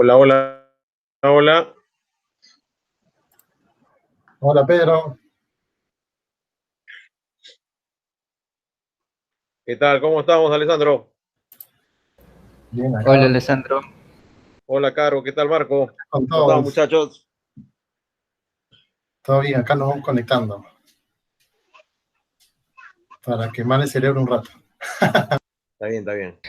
Hola, hola, hola. Hola Pedro, ¿Qué tal? ¿Cómo estamos, Alessandro? bien Hola acá Alessandro, Hola, Caro. ¿Qué tal, Marco? con ¿Cómo estamos, todos, muchachos? todo bien, acá nos vamos conectando para quemar el cerebro un rato. Está bien, está bien.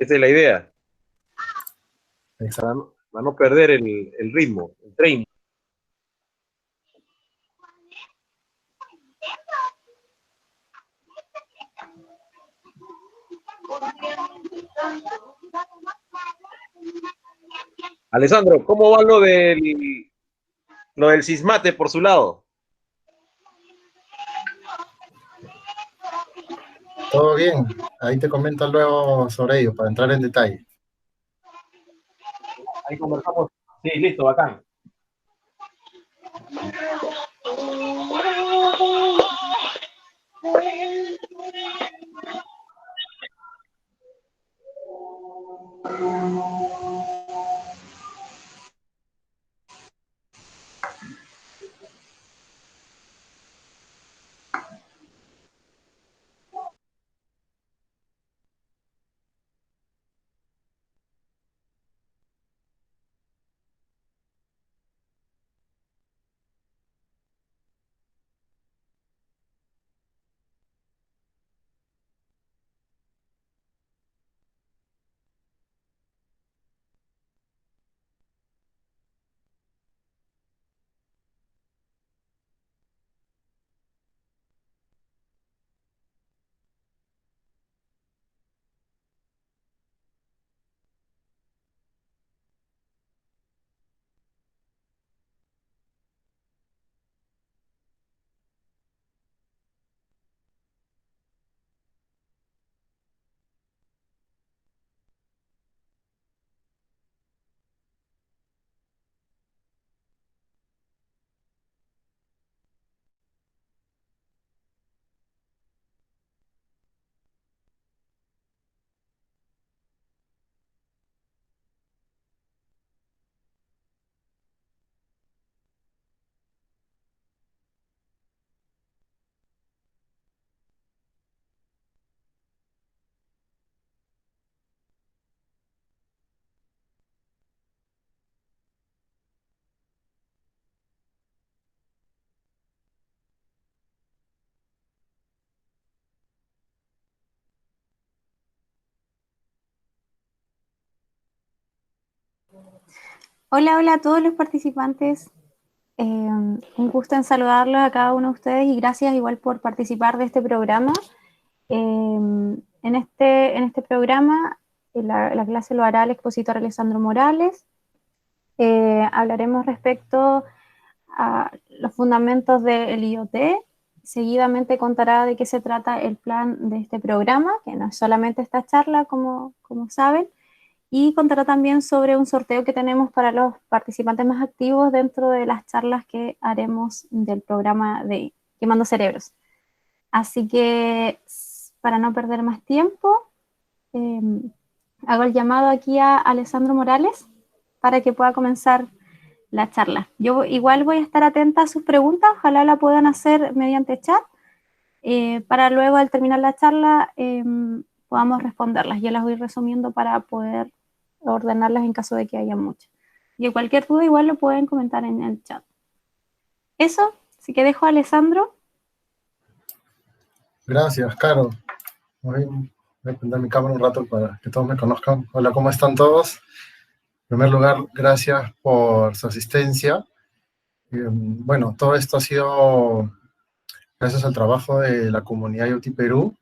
Esa es la idea, Exacto. para no perder el ritmo, el tren. Alessandro, ¿cómo va lo del cismate por su lado? Todo bien, ahí te comento luego sobre ello para entrar en detalle. Ahí conversamos. Sí, listo, bacán. Hola, hola a todos los participantes. Un gusto en saludarlos a cada uno de ustedes y gracias igual por participar de este programa. En este programa, la clase lo hará el expositor Alessandro Morales. Hablaremos respecto a los fundamentos del IoT. Seguidamente contará de qué se trata el plan de este programa, que no es solamente esta charla, como saben, y contará también sobre un sorteo que tenemos para los participantes más activos dentro de las charlas que haremos del programa de Quemando Cerebros. Así que, para no perder más tiempo, eh, hago el llamado aquí a Alessandro Morales para que pueda comenzar la charla. Yo igual voy a estar atenta a sus preguntas, ojalá la puedan hacer mediante chat, para luego al terminar la charla podamos responderlas. Yo las voy resumiendo para poder ordenarlas en caso de que haya muchas. Y cualquier duda igual lo pueden comentar en el chat. Eso, así que dejo a Alessandro. Gracias, Caro. Voy a prender mi cámara un rato para que todos me conozcan. Hola, ¿cómo están todos? En primer lugar, gracias por su asistencia. Bueno, todo esto ha sido gracias al trabajo de la comunidad IoT Perú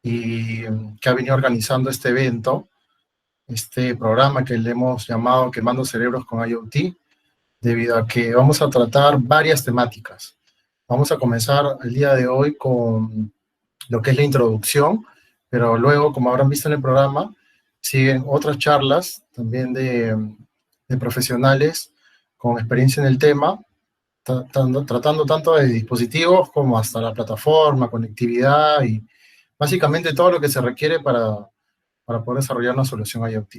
y que ha venido organizando este evento, este programa que le hemos llamado Quemando Cerebros con IoT, debido a que vamos a tratar varias temáticas. Vamos a comenzar el día de hoy con lo que es la introducción, pero luego, como habrán visto en el programa, siguen otras charlas también de profesionales con experiencia en el tema, tratando tanto de dispositivos como hasta la plataforma, conectividad y básicamente todo lo que se requiere para poder desarrollar una solución IoT.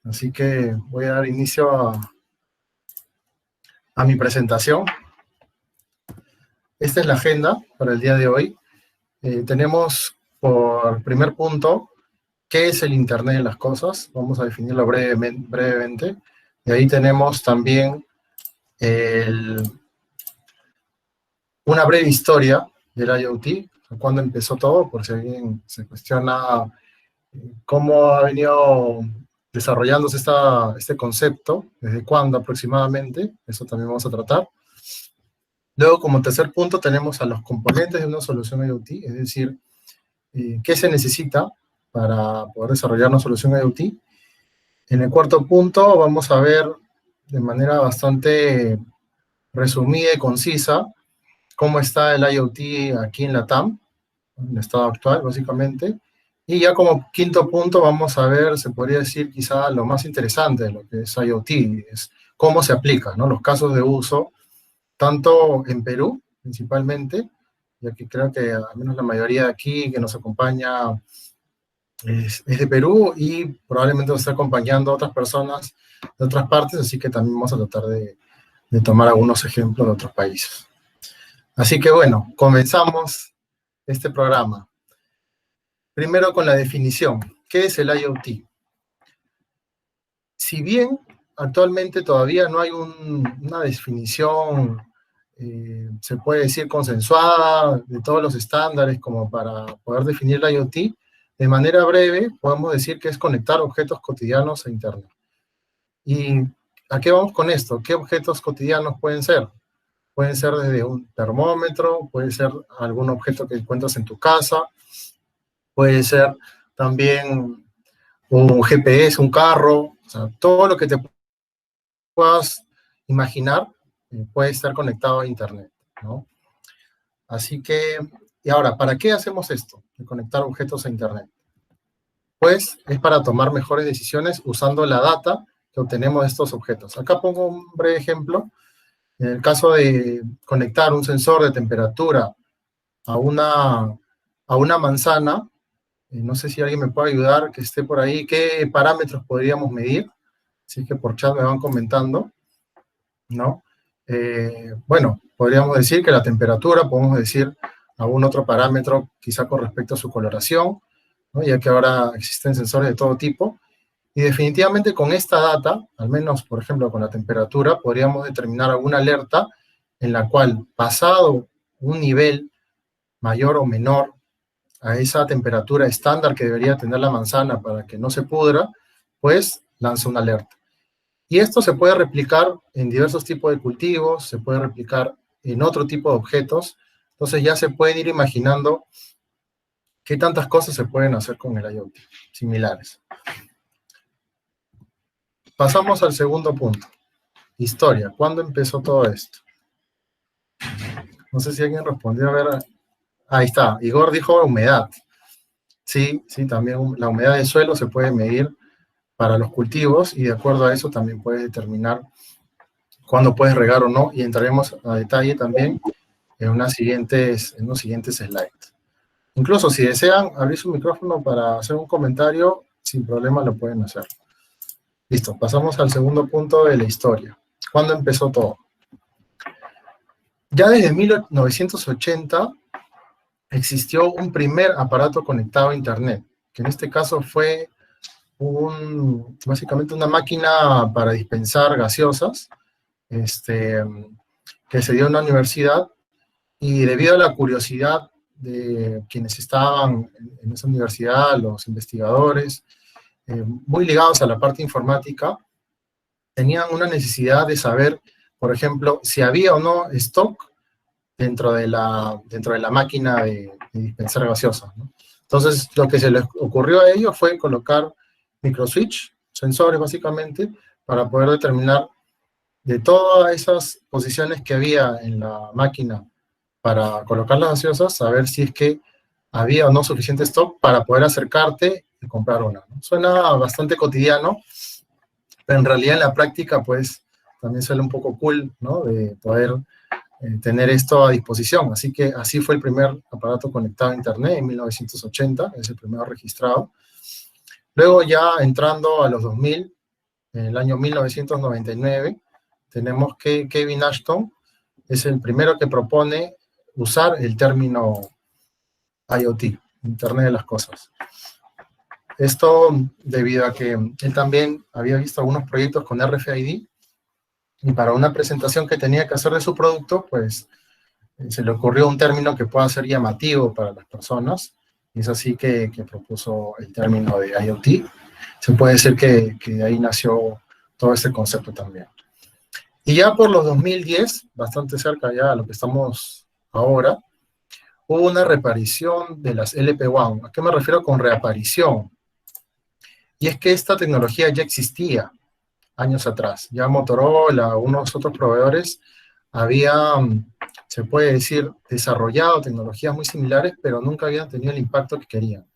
Así que voy a dar inicio a mi presentación. Esta es la agenda para el día de hoy. Tenemos por primer punto, ¿qué es el Internet de las cosas? Vamos a definirlo brevemente. Y ahí tenemos también una breve historia del IoT, cuándo empezó todo, por si alguien se cuestiona cómo ha venido desarrollándose este concepto, desde cuándo aproximadamente, eso también vamos a tratar. Luego, como tercer punto, tenemos a los componentes de una solución IoT, es decir, qué se necesita para poder desarrollar una solución IoT. En el cuarto punto vamos a ver de manera bastante resumida y concisa cómo está el IoT aquí en la TAM, en el estado actual, básicamente. Y ya como quinto punto vamos a ver, se podría decir quizá lo más interesante de lo que es IoT, es cómo se aplica, ¿no? Los casos de uso, tanto en Perú, principalmente, ya que creo que al menos la mayoría de aquí que nos acompaña es de Perú, y probablemente nos está acompañando a otras personas de otras partes, así que también vamos a tratar de tomar algunos ejemplos de otros países. Así que bueno, comenzamos este programa. Primero con la definición. ¿Qué es el IoT? Si bien actualmente todavía no hay una definición, se puede decir consensuada, de todos los estándares como para poder definir el IoT, de manera breve podemos decir que es conectar objetos cotidianos a Internet. ¿Y a qué vamos con esto? ¿Qué objetos cotidianos pueden ser? Pueden ser desde un termómetro, puede ser algún objeto que encuentras en tu casa, puede ser también un GPS, un carro, o sea, todo lo que te puedas imaginar puede estar conectado a Internet, ¿no? Así que, y ahora, ¿para qué hacemos esto? De conectar objetos a Internet. Pues es para tomar mejores decisiones usando la data que obtenemos de estos objetos. Acá pongo un breve ejemplo. En el caso de conectar un sensor de temperatura a una manzana, no sé si alguien me puede ayudar, que esté por ahí, ¿qué parámetros podríamos medir? Así que por chat me van comentando, ¿no? Bueno, podríamos decir que la temperatura, podemos decir algún otro parámetro, quizá con respecto a su coloración, ¿no? Ya que ahora existen sensores de todo tipo, y definitivamente con esta data, al menos, por ejemplo, con la temperatura, podríamos determinar alguna alerta en la cual, pasado un nivel mayor o menor a esa temperatura estándar que debería tener la manzana para que no se pudra, pues lanza una alerta. Y esto se puede replicar en diversos tipos de cultivos, se puede replicar en otro tipo de objetos, entonces ya se pueden ir imaginando qué tantas cosas se pueden hacer con el IoT, similares. Pasamos al segundo punto, historia. ¿Cuándo empezó todo esto? No sé si alguien respondió, a ver. Ahí está, Igor dijo humedad. Sí, también la humedad del suelo se puede medir para los cultivos, y de acuerdo a eso también puedes determinar cuándo puedes regar o no, y entraremos a detalle también en unos siguientes slides. Incluso si desean abrir su micrófono para hacer un comentario, sin problema lo pueden hacer. Listo, pasamos al segundo punto de la historia. ¿Cuándo empezó todo? Ya desde 1980 existió un primer aparato conectado a Internet, que en este caso fue básicamente una máquina para dispensar gaseosas, que se dio en una universidad, y debido a la curiosidad de quienes estaban en esa universidad, los investigadores, muy ligados a la parte informática, tenían una necesidad de saber, por ejemplo, si había o no stock dentro de la máquina de dispensar gaseosas, ¿no? Entonces, lo que se les ocurrió a ellos fue colocar microswitch, sensores básicamente, para poder determinar de todas esas posiciones que había en la máquina para colocar las gaseosas, saber si es que había o no suficiente stock para poder acercarte y comprar una, ¿no? Suena bastante cotidiano, pero en realidad en la práctica, pues, también suena un poco cool, ¿no? De poder tener esto a disposición. Así que así fue el primer aparato conectado a Internet en 1980, es el primero registrado. Luego ya entrando a los 2000, en el año 1999, tenemos que Kevin Ashton es el primero que propone usar el término IoT, Internet de las Cosas. Esto debido a que él también había visto algunos proyectos con RFID, y para una presentación que tenía que hacer de su producto, pues se le ocurrió un término que pueda ser llamativo para las personas, y es así que propuso el término de IoT. Se puede decir que de ahí nació todo este concepto también. Y ya por los 2010, bastante cerca ya a lo que estamos ahora, hubo una reaparición de las LPWAN. ¿A qué me refiero con reaparición? Y es que esta tecnología ya existía años atrás. Ya Motorola, unos otros proveedores, habían, se puede decir, desarrollado tecnologías muy similares, pero nunca habían tenido el impacto que querían.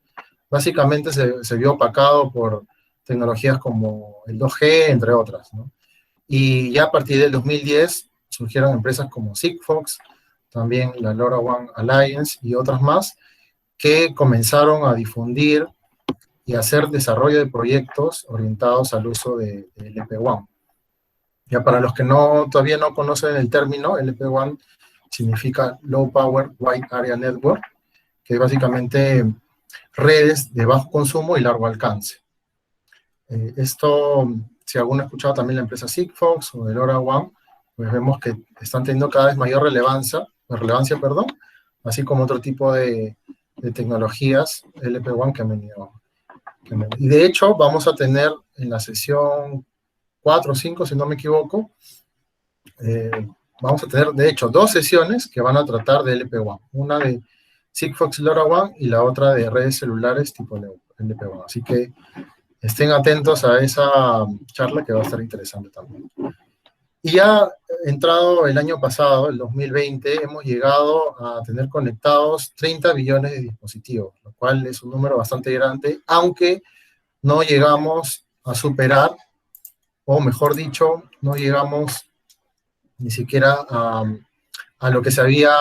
Básicamente se vio opacado por tecnologías como el 2G, entre otras, ¿no? Y ya a partir del 2010 surgieron empresas como Sigfox, también la LoRaWAN Alliance y otras más, que comenzaron a difundir y hacer desarrollo de proyectos orientados al uso de LPWAN. Ya para los que todavía no conocen el término, LPWAN significa Low Power Wide Area Network, que es básicamente redes de bajo consumo y largo alcance. Esto, si alguno ha escuchado también la empresa Sigfox o el LoRaWAN, pues vemos que están teniendo cada vez mayor relevancia, así como otro tipo de tecnologías LPWAN que han venido. Y de hecho, vamos a tener en la sesión 4 o 5, si no me equivoco, vamos a tener, de hecho, 2 sesiones que van a tratar de LPWAN. Una de Sigfox LoRaWAN y la otra de redes celulares tipo LPWAN. Así que estén atentos a esa charla que va a estar interesante también. Y ya entrado el año pasado, el 2020, hemos llegado a tener conectados 30 billones de dispositivos, lo cual es un número bastante grande, aunque no llegamos a superar, o mejor dicho, no llegamos ni siquiera a lo que se había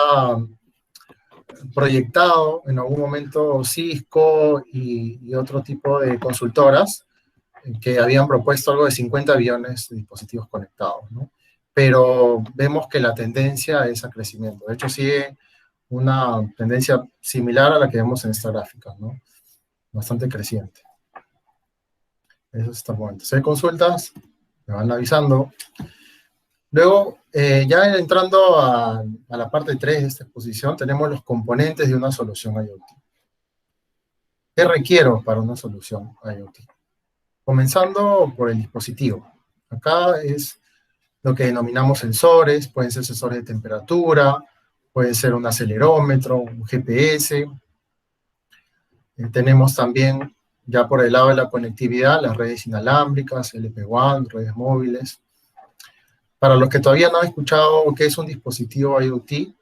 proyectado en algún momento Cisco y otro tipo de consultoras que habían propuesto algo de 50 billones de dispositivos conectados, ¿no? Pero vemos que la tendencia es a crecimiento. De hecho, sigue una tendencia similar a la que vemos en esta gráfica, ¿no? Bastante creciente. Eso es hasta el momento. Si hay consultas, me van avisando. Luego, ya entrando a la parte 3 de esta exposición, tenemos los componentes de una solución IoT. ¿Qué requiero para una solución IoT? Comenzando por el dispositivo. Acá es lo que denominamos sensores, pueden ser sensores de temperatura, puede ser un acelerómetro, un GPS. Tenemos también, ya por el lado de la conectividad, las redes inalámbricas, LPWAN, redes móviles. Para los que todavía no han escuchado qué es un dispositivo IoT,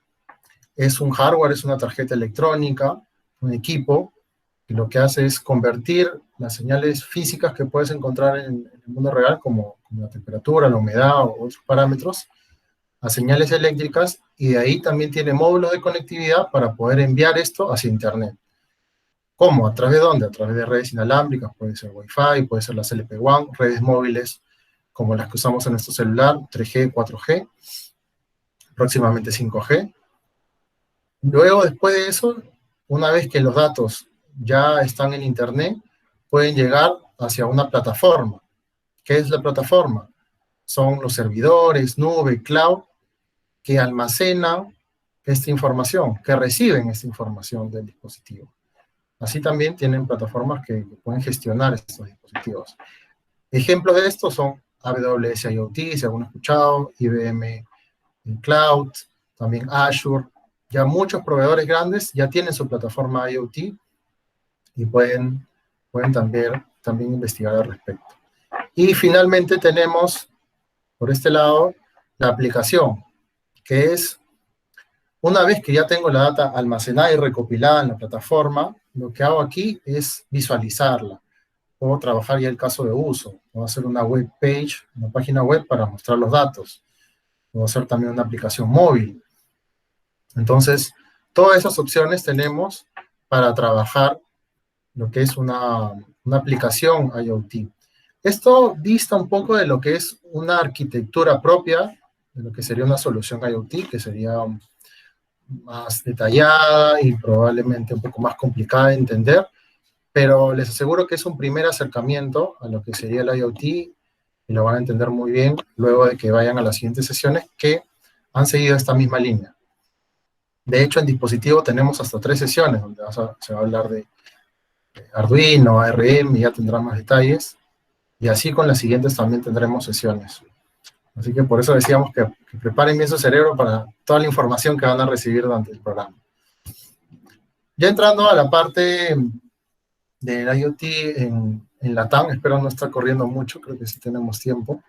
es un hardware, es una tarjeta electrónica, un equipo, que lo que hace es convertir las señales físicas que puedes encontrar en el mundo real, como la temperatura, la humedad o otros parámetros, a señales eléctricas, y de ahí también tiene módulos de conectividad para poder enviar esto hacia Internet. ¿Cómo? ¿A través de dónde? A través de redes inalámbricas, puede ser Wi-Fi, puede ser las LPWAN, redes móviles como las que usamos en nuestro celular, 3G, 4G, próximamente 5G. Luego, después de eso, una vez que los datos ya están en Internet, pueden llegar hacia una plataforma. ¿Qué es la plataforma? Son los servidores, nube, cloud, que almacenan esta información, que reciben esta información del dispositivo. Así también tienen plataformas que pueden gestionar estos dispositivos. Ejemplos de estos son AWS IoT, si alguno ha escuchado, IBM Cloud, también Azure. Ya muchos proveedores grandes ya tienen su plataforma IoT y pueden también investigar al respecto. Y finalmente tenemos, por este lado, la aplicación, que es, una vez que ya tengo la data almacenada y recopilada en la plataforma, lo que hago aquí es visualizarla. Puedo trabajar ya el caso de uso. Puedo hacer una web page, una página web para mostrar los datos. Puedo hacer también una aplicación móvil. Entonces, todas esas opciones tenemos para trabajar lo que es una una aplicación IoT. Esto dista un poco de lo que es una arquitectura propia, de lo que sería una solución IoT, que sería más detallada y probablemente un poco más complicada de entender, pero les aseguro que es un primer acercamiento a lo que sería el IoT y lo van a entender muy bien luego de que vayan a las siguientes sesiones que han seguido esta misma línea. De hecho, en dispositivo tenemos hasta 3 sesiones donde se va a hablar de Arduino, ARM, y ya tendrán más detalles. Y así con las siguientes también tendremos sesiones. Así que por eso decíamos que preparen bien su cerebro para toda la información que van a recibir durante el programa. Ya entrando a la parte del IoT en Latam, espero no estar corriendo mucho, creo que sí tenemos tiempo.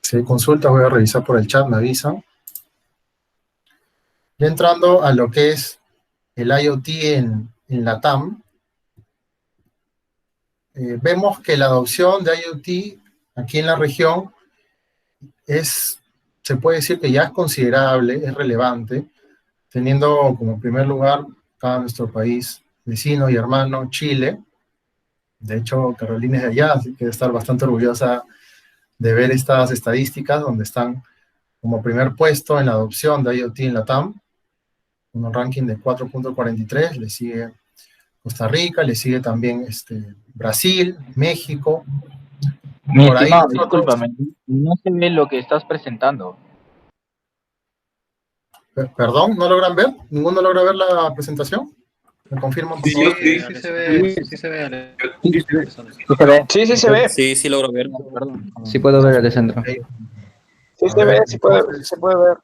Si hay consultas voy a revisar por el chat, me avisan. Ya entrando a lo que es el IoT en Latam, vemos que la adopción de IoT aquí en la región se puede decir que ya es considerable, es relevante, teniendo como primer lugar cada nuestro país vecino y hermano, Chile. De hecho, Carolina es de allá, así que debe estar bastante orgullosa de ver estas estadísticas donde están como primer puesto en la adopción de IoT en Latam, con un ranking de 4.43, le sigue Costa Rica, le sigue también Brasil, México. Mi Por ahí estimado, nosotros, discúlpame, no se ve lo que estás presentando. perdón, ¿no logran ver? ¿Ninguno logra ver la presentación? ¿Me confirman, por favor? Sí se ve, sí se ve, Ale. Sí se ve. Sí, sí se ve. Sí, sí logro ver. Perdón. Sí puedo ver, Alessandro. Sí se ve, sí se puede ver.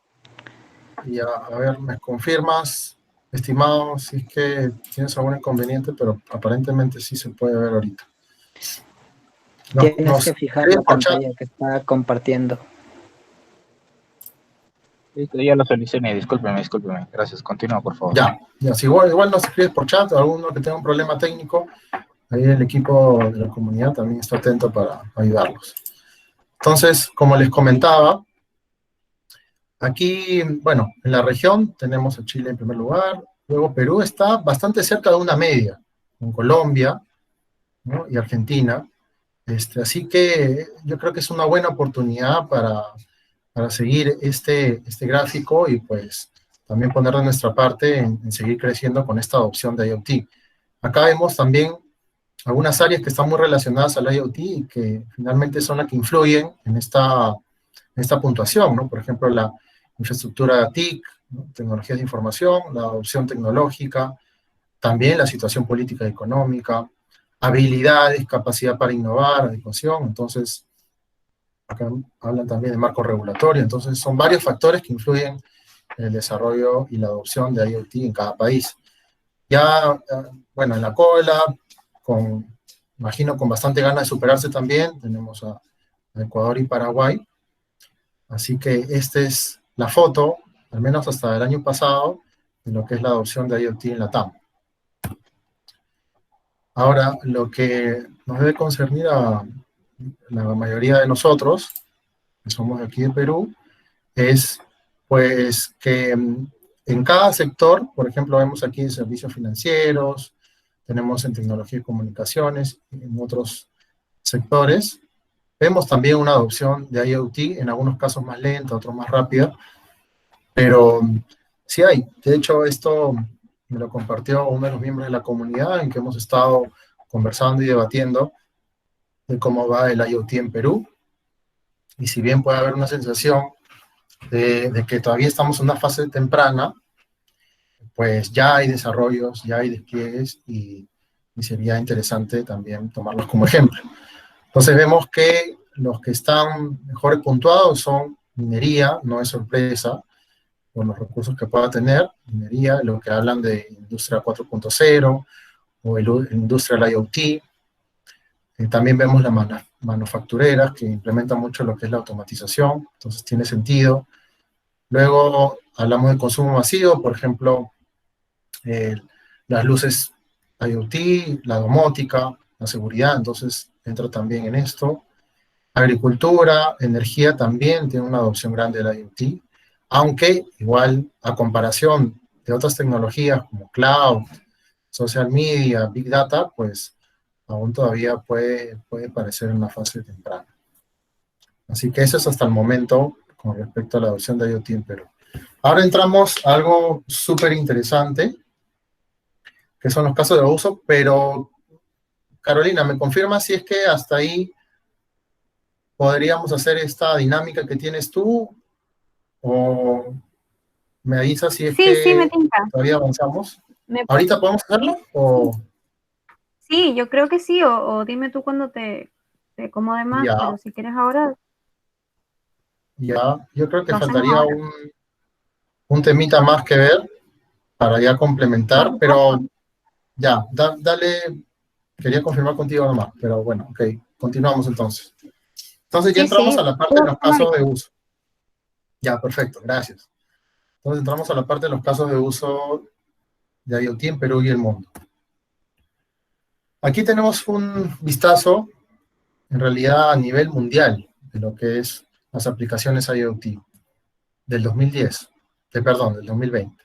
Y a ver, ¿me confirmas, estimado, si es que tienes algún inconveniente? Pero aparentemente sí se puede ver ahorita. Tienes que fijar la pantalla que está compartiendo. Listo, ya lo solucioné, discúlpeme. Gracias, continúa, por favor. Ya, si igual nos escribes por chat, alguno que tenga un problema técnico, ahí el equipo de la comunidad también está atento para ayudarlos. Entonces, como les comentaba, aquí, bueno, en la región tenemos a Chile en primer lugar, luego Perú está bastante cerca de una media, con Colombia, ¿no? Y Argentina. Así que yo creo que es una buena oportunidad para seguir este gráfico y pues también poner de nuestra parte en seguir creciendo con esta adopción de IoT. Acá vemos también algunas áreas que están muy relacionadas al IoT y que finalmente son las que influyen en esta puntuación, ¿no? Por ejemplo, la infraestructura TIC, ¿no? Tecnologías de información, la adopción tecnológica, también la situación política y económica, habilidades, capacidad para innovar, adecuación. Entonces, acá hablan también de marco regulatorio. Entonces, son varios factores que influyen en el desarrollo y la adopción de IoT en cada país. Ya, bueno, en la cola, imagino con bastante ganas de superarse también, tenemos a Ecuador y Paraguay. Así que esta es la foto, al menos hasta el año pasado, de lo que es la adopción de IoT en la TAM. Ahora, lo que nos debe concernir a la mayoría de nosotros, que somos de aquí de Perú, es pues que en cada sector, por ejemplo, vemos aquí en servicios financieros, tenemos en tecnología y comunicaciones, en otros sectores, vemos también una adopción de IoT, en algunos casos más lenta, otros más rápida, pero sí hay. De hecho, esto me lo compartió uno de los miembros de la comunidad en que hemos estado conversando y debatiendo de cómo va el IoT en Perú. Y si bien puede haber una sensación de que todavía estamos en una fase temprana, pues ya hay desarrollos, ya hay despliegues y sería interesante también tomarlos como ejemplo. Entonces vemos que los que están mejor puntuados son minería, no es sorpresa, por los recursos que pueda tener, minería, lo que hablan de industria 4.0 o industrial IoT. También vemos las manufactureras que implementan mucho lo que es la automatización, entonces tiene sentido. Luego hablamos de consumo masivo, por ejemplo, las luces IoT, la domótica, la seguridad, entonces entra también en esto. Agricultura, energía también tiene una adopción grande del IoT, aunque igual a comparación de otras tecnologías como cloud, social media, big data, pues aún todavía puede parecer en una fase temprana. Así que eso es hasta el momento con respecto a la adopción de IoT en Perú. Ahora entramos a algo súper interesante, que son los casos de uso, pero Carolina, ¿me confirma si es que hasta ahí podríamos hacer esta dinámica que tienes tú? ¿O me avisas si es Sí, que sí, me tinca. todavía avanzamos? Me- ¿Ahorita podemos hacerlo? ¿O Sí, yo creo que sí, o dime tú cuando te acomode más, ya, pero si quieres ahora, ya? Yo creo que lo hacemos faltaría ahora. un temita más que ver para ya complementar, pero ya, dale, quería confirmar contigo nomás, pero bueno, ok, continuamos entonces. Entonces ya Sí, entramos sí. a la parte de los casos de uso. Ya, perfecto, gracias. Entonces entramos a la parte de los casos de uso de IoT en Perú y el mundo. Aquí tenemos un vistazo, en realidad a nivel mundial, de lo que es las aplicaciones IoT del 2010, del 2020.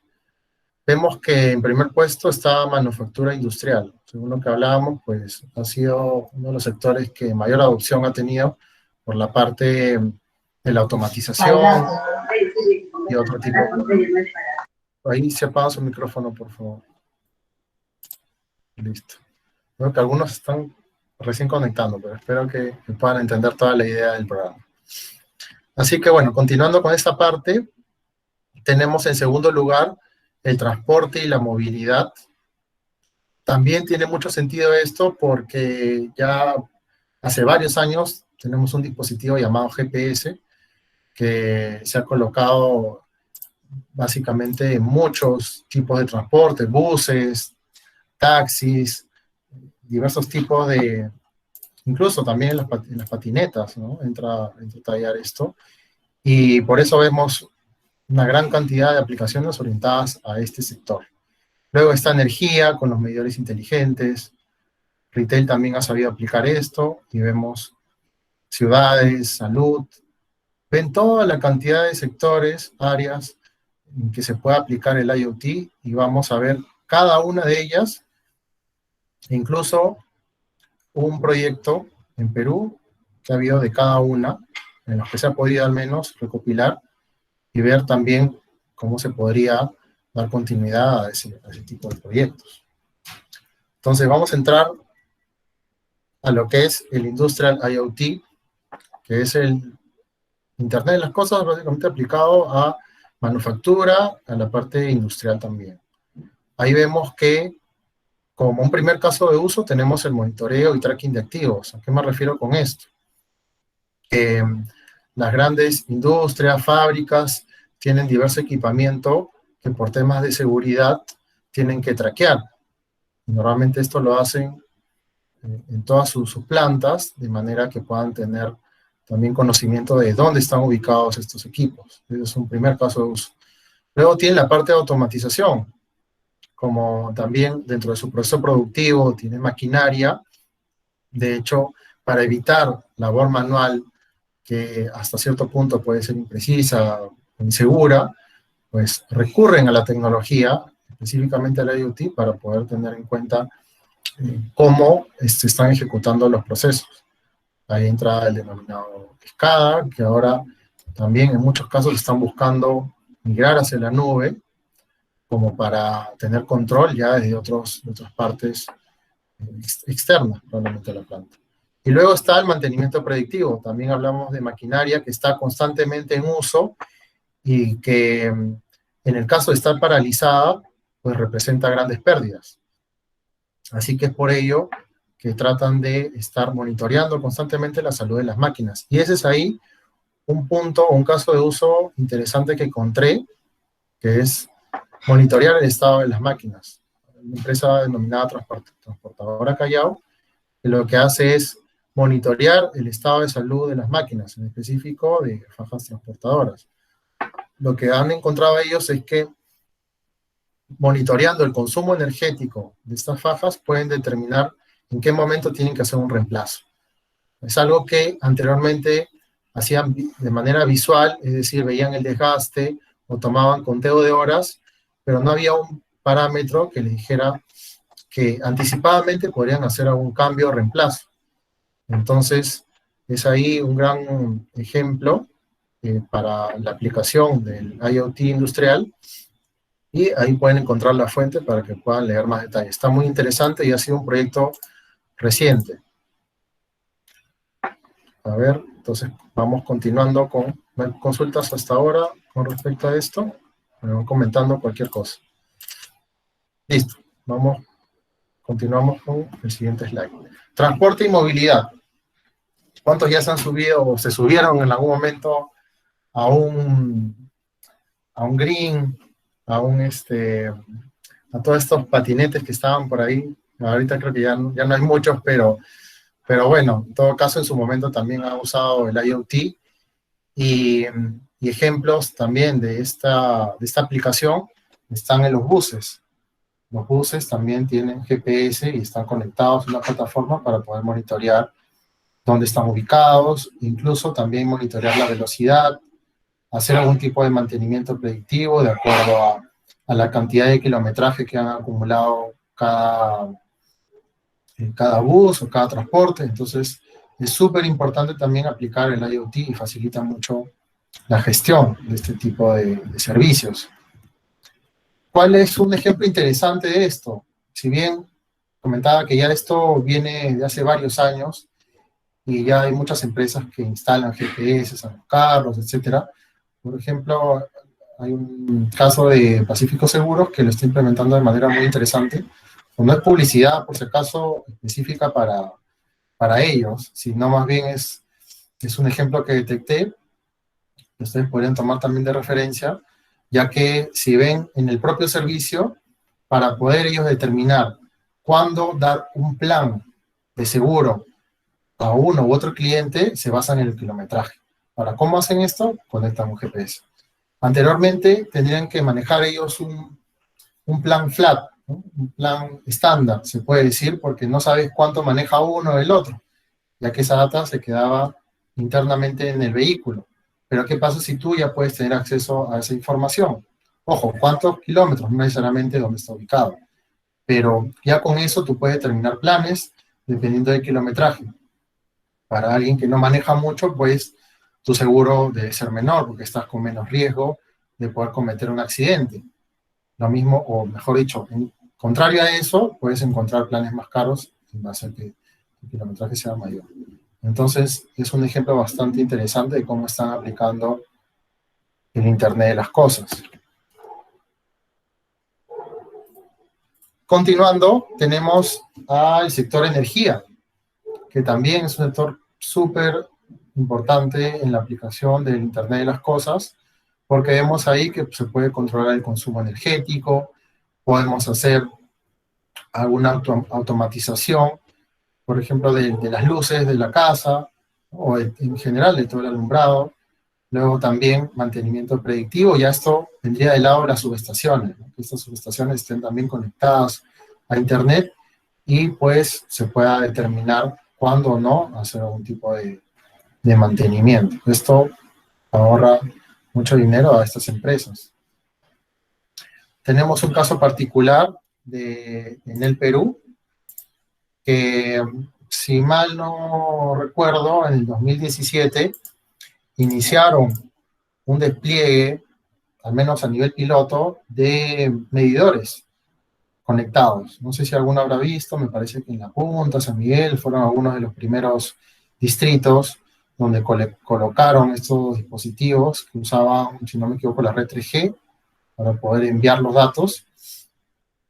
Vemos que en primer puesto está manufactura industrial. Según lo que hablábamos, pues ha sido uno de los sectores que mayor adopción ha tenido por la parte de la automatización y otro tipo. Ahí se apaga su micrófono, por favor. Listo. Creo que algunos están recién conectando, pero espero que puedan entender toda la idea del programa. Así que bueno, continuando con esta parte, tenemos en segundo lugar el transporte y la movilidad. También tiene mucho sentido esto porque ya hace varios años tenemos un dispositivo llamado GPS que se ha colocado básicamente en muchos tipos de transporte, buses, taxis, diversos tipos de, incluso también en las patinetas, ¿no? Entra a tallar esto. Y por eso vemos una gran cantidad de aplicaciones orientadas a este sector. Luego está energía con los medidores inteligentes. Retail también ha sabido aplicar esto y vemos ciudades, salud. Ven toda la cantidad de sectores, áreas en que se puede aplicar el IoT y vamos a ver cada una de ellas. Incluso un proyecto en Perú que ha habido de cada una, en los que se ha podido al menos recopilar y ver también cómo se podría dar continuidad a ese tipo de proyectos. Entonces vamos a entrar a lo que es el Industrial IoT, que es el Internet de las Cosas básicamente aplicado a manufactura, a la parte industrial también. Ahí vemos que como un primer caso de uso tenemos el monitoreo y tracking de activos. ¿A qué me refiero con esto? Que las grandes industrias, fábricas, tienen diverso equipamiento que por temas de seguridad tienen que traquear. Normalmente esto lo hacen en todas sus plantas, de manera que puedan tener también conocimiento de dónde están ubicados estos equipos. Ese es un primer caso de uso. Luego tiene la parte de automatización, como también dentro de su proceso productivo tiene maquinaria. De hecho, para evitar labor manual, que hasta cierto punto puede ser imprecisa, insegura, pues recurren a la tecnología, específicamente al IoT, para poder tener en cuenta cómo se están ejecutando los procesos. Ahí entra el denominado SCADA, que ahora también en muchos casos están buscando migrar hacia la nube, como para tener control ya desde otras partes externas, probablemente a la planta. Y luego está el mantenimiento predictivo. También hablamos de maquinaria que está constantemente en uso y que en el caso de estar paralizada, pues representa grandes pérdidas. Así que es por ello que tratan de estar monitoreando constantemente la salud de las máquinas. Y ese es ahí un punto, un caso de uso interesante que encontré, que es monitorear el estado de las máquinas. Una empresa denominada Transportadora Callao, que lo que hace es monitorear el estado de salud de las máquinas, en específico de fajas transportadoras. Lo que han encontrado ellos es que monitoreando el consumo energético de estas fajas pueden determinar en qué momento tienen que hacer un reemplazo. Es algo que anteriormente hacían de manera visual, es decir, veían el desgaste o tomaban conteo de horas, pero no había un parámetro que les dijera que anticipadamente podrían hacer algún cambio o reemplazo. Entonces, es ahí un gran ejemplo para la aplicación del IoT industrial, y ahí pueden encontrar la fuente para que puedan leer más detalles. Está muy interesante y ha sido un proyecto reciente. A ver, entonces vamos continuando con consultas hasta ahora con respecto a esto. Me van comentando cualquier cosa. Listo, continuamos con el siguiente slide. Transporte y movilidad. ¿Cuántos ya se han subido o se subieron en algún momento a un green, a todos estos patinetes que estaban por ahí? Ahorita creo que ya no hay muchos, pero bueno, en todo caso en su momento también han usado el IoT, y ejemplos también de esta aplicación están en los buses. Los buses también tienen GPS y están conectados a una plataforma para poder monitorear dónde están ubicados, incluso también monitorear la velocidad, hacer algún tipo de mantenimiento predictivo de acuerdo a la cantidad de kilometraje que han acumulado cada bus o cada transporte. Entonces, es súper importante también aplicar el IoT y facilita mucho la gestión de este tipo de servicios. ¿Cuál es un ejemplo interesante de esto? Si bien comentaba que ya esto viene de hace varios años, y ya hay muchas empresas que instalan GPS en los carros, etc. Por ejemplo, hay un caso de Pacífico Seguros que lo está implementando de manera muy interesante. No es publicidad, por si acaso, específica para ellos, sino más bien es un ejemplo que detecté, que ustedes podrían tomar también de referencia, ya que si ven en el propio servicio, para poder ellos determinar cuándo dar un plan de seguro a uno u otro cliente, se basan en el kilometraje. Ahora, ¿cómo hacen esto? Conectan un GPS. Anteriormente tendrían que manejar ellos un plan flat, ¿no? Un plan estándar, se puede decir, porque no sabes cuánto maneja uno o el otro, ya que esa data se quedaba internamente en el vehículo. Pero ¿qué pasa si tú ya puedes tener acceso a esa información? Ojo, ¿cuántos kilómetros? No necesariamente dónde está ubicado. Pero ya con eso tú puedes determinar planes dependiendo del kilometraje. Para alguien que no maneja mucho, pues tu seguro debe ser menor, porque estás con menos riesgo de poder cometer un accidente. Lo mismo, o mejor dicho, en contrario a eso, puedes encontrar planes más caros en base a que el kilometraje sea mayor. Entonces, es un ejemplo bastante interesante de cómo están aplicando el Internet de las cosas. Continuando, tenemos al sector energía, que también es un sector súper importante en la aplicación del Internet de las cosas, porque vemos ahí que se puede controlar el consumo energético, podemos hacer alguna automatización, por ejemplo, de las luces de la casa, o en general de todo el alumbrado. Luego también mantenimiento predictivo, ya esto vendría del lado de las subestaciones, ¿no? Que estas subestaciones estén también conectadas a Internet, y pues se pueda determinar cuándo o no hacer algún tipo de mantenimiento. Esto ahorra mucho dinero a estas empresas. Tenemos un caso particular en el Perú, que si mal no recuerdo, en el 2017 iniciaron un despliegue, al menos a nivel piloto, de medidores conectados. No sé si alguno habrá visto, me parece que en La Punta, San Miguel, fueron algunos de los primeros distritos donde colocaron estos dispositivos que usaban, si no me equivoco, la red 3G para poder enviar los datos.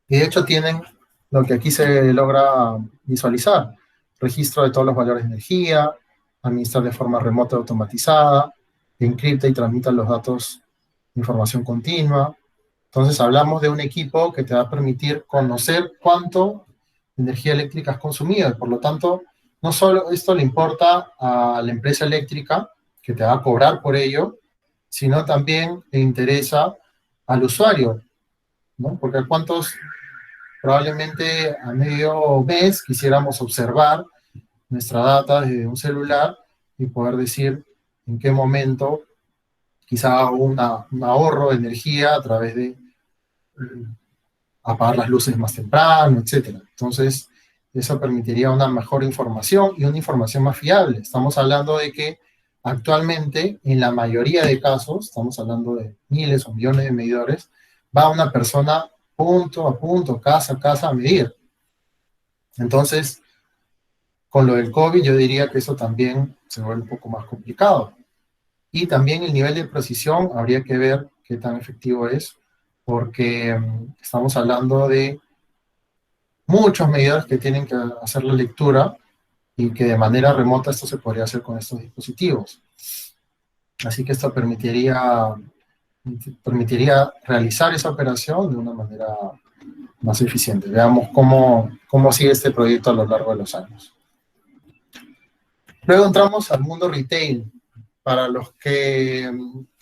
Y de hecho tienen lo que aquí se logra visualizar: registro de todos los valores de energía, administrar de forma remota y automatizada, encripta y transmita los datos de información continua. Entonces hablamos de un equipo que te va a permitir conocer cuánto energía eléctrica has consumido, y por lo tanto, no solo esto le importa a la empresa eléctrica, que te va a cobrar por ello, sino también le interesa al usuario, ¿no? Porque cuántos probablemente a medio mes quisiéramos observar nuestra data desde un celular y poder decir en qué momento quizá un ahorro de energía a través de apagar las luces más temprano, etc. Entonces, eso permitiría una mejor información y una información más fiable. Estamos hablando de que actualmente, en la mayoría de casos, estamos hablando de miles o millones de medidores, va una persona punto a punto, casa a casa a medir. Entonces, con lo del COVID, yo diría que eso también se vuelve un poco más complicado. Y también el nivel de precisión, habría que ver qué tan efectivo es, porque estamos hablando de muchos medidores que tienen que hacer la lectura y que de manera remota esto se podría hacer con estos dispositivos. Así que esto permitiría realizar esa operación de una manera más eficiente. Veamos cómo sigue este proyecto a lo largo de los años. Luego entramos al mundo retail. Para los que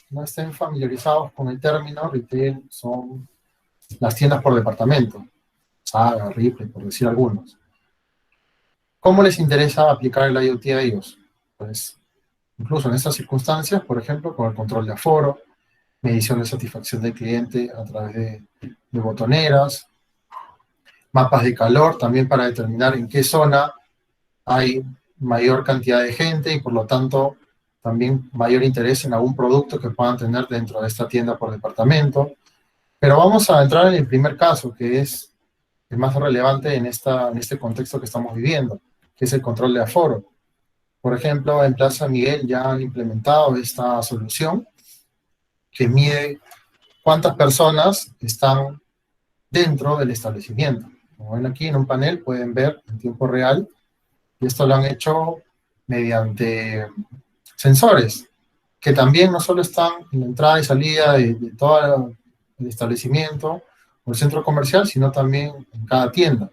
no estén familiarizados con el término, retail son las tiendas por departamento, Saga, Ripley, por decir algunos. ¿Cómo les interesa aplicar el IoT a ellos? Pues, incluso en estas circunstancias, por ejemplo, con el control de aforo, medición de satisfacción del cliente a través de botoneras, mapas de calor, también para determinar en qué zona hay mayor cantidad de gente y por lo tanto también mayor interés en algún producto que puedan tener dentro de esta tienda por departamento. Pero vamos a entrar en el primer caso, que es el más relevante en este contexto que estamos viviendo, que es el control de aforo. Por ejemplo, en Plaza Miguel ya han implementado esta solución que mide cuántas personas están dentro del establecimiento. Como ven aquí en un panel, pueden ver en tiempo real, y esto lo han hecho mediante sensores, que también no solo están en la entrada y salida de todo el establecimiento o el centro comercial, sino también en cada tienda.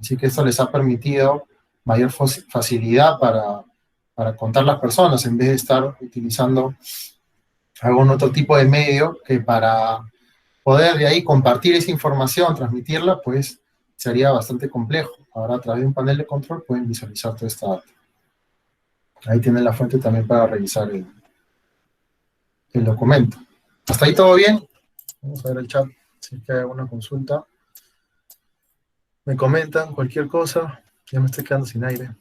Así que esto les ha permitido mayor facilidad para contar las personas, en vez de estar utilizando algún otro tipo de medio que para poder de ahí compartir esa información, transmitirla, pues sería bastante complejo. Ahora a través de un panel de control pueden visualizar toda esta data. Ahí tienen la fuente también para revisar el documento. ¿Hasta ahí todo bien? Vamos a ver el chat, si es que hay alguna consulta. Me comentan cualquier cosa. Ya me estoy quedando sin aire.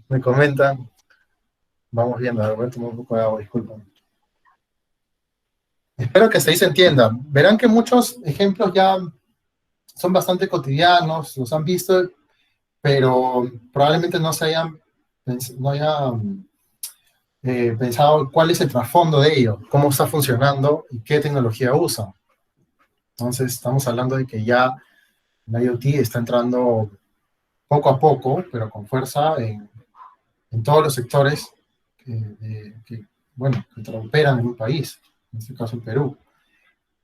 Me comentan. Vamos viendo, a ver, voy a tomar un poco de agua, disculpen. Espero que hasta ahí se entienda. Verán que muchos ejemplos ya son bastante cotidianos, los han visto, pero probablemente no hayan pensado cuál es el trasfondo de ello, cómo está funcionando y qué tecnología usa. Entonces estamos hablando de que ya el IoT está entrando poco a poco, pero con fuerza en todos los sectores que operan en un país, en este caso en Perú.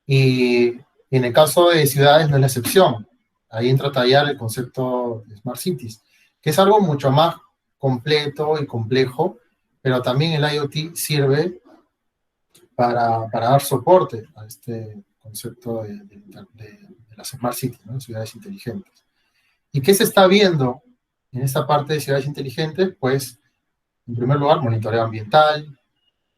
Y en el caso de ciudades no es la excepción. Ahí entra a tallar el concepto de Smart Cities, que es algo mucho más completo y complejo, pero también el IoT sirve para dar soporte a este concepto de las Smart Cities, ¿no? Ciudades inteligentes. ¿Y qué se está viendo en esta parte de ciudades inteligentes? Pues, en primer lugar, monitoreo ambiental.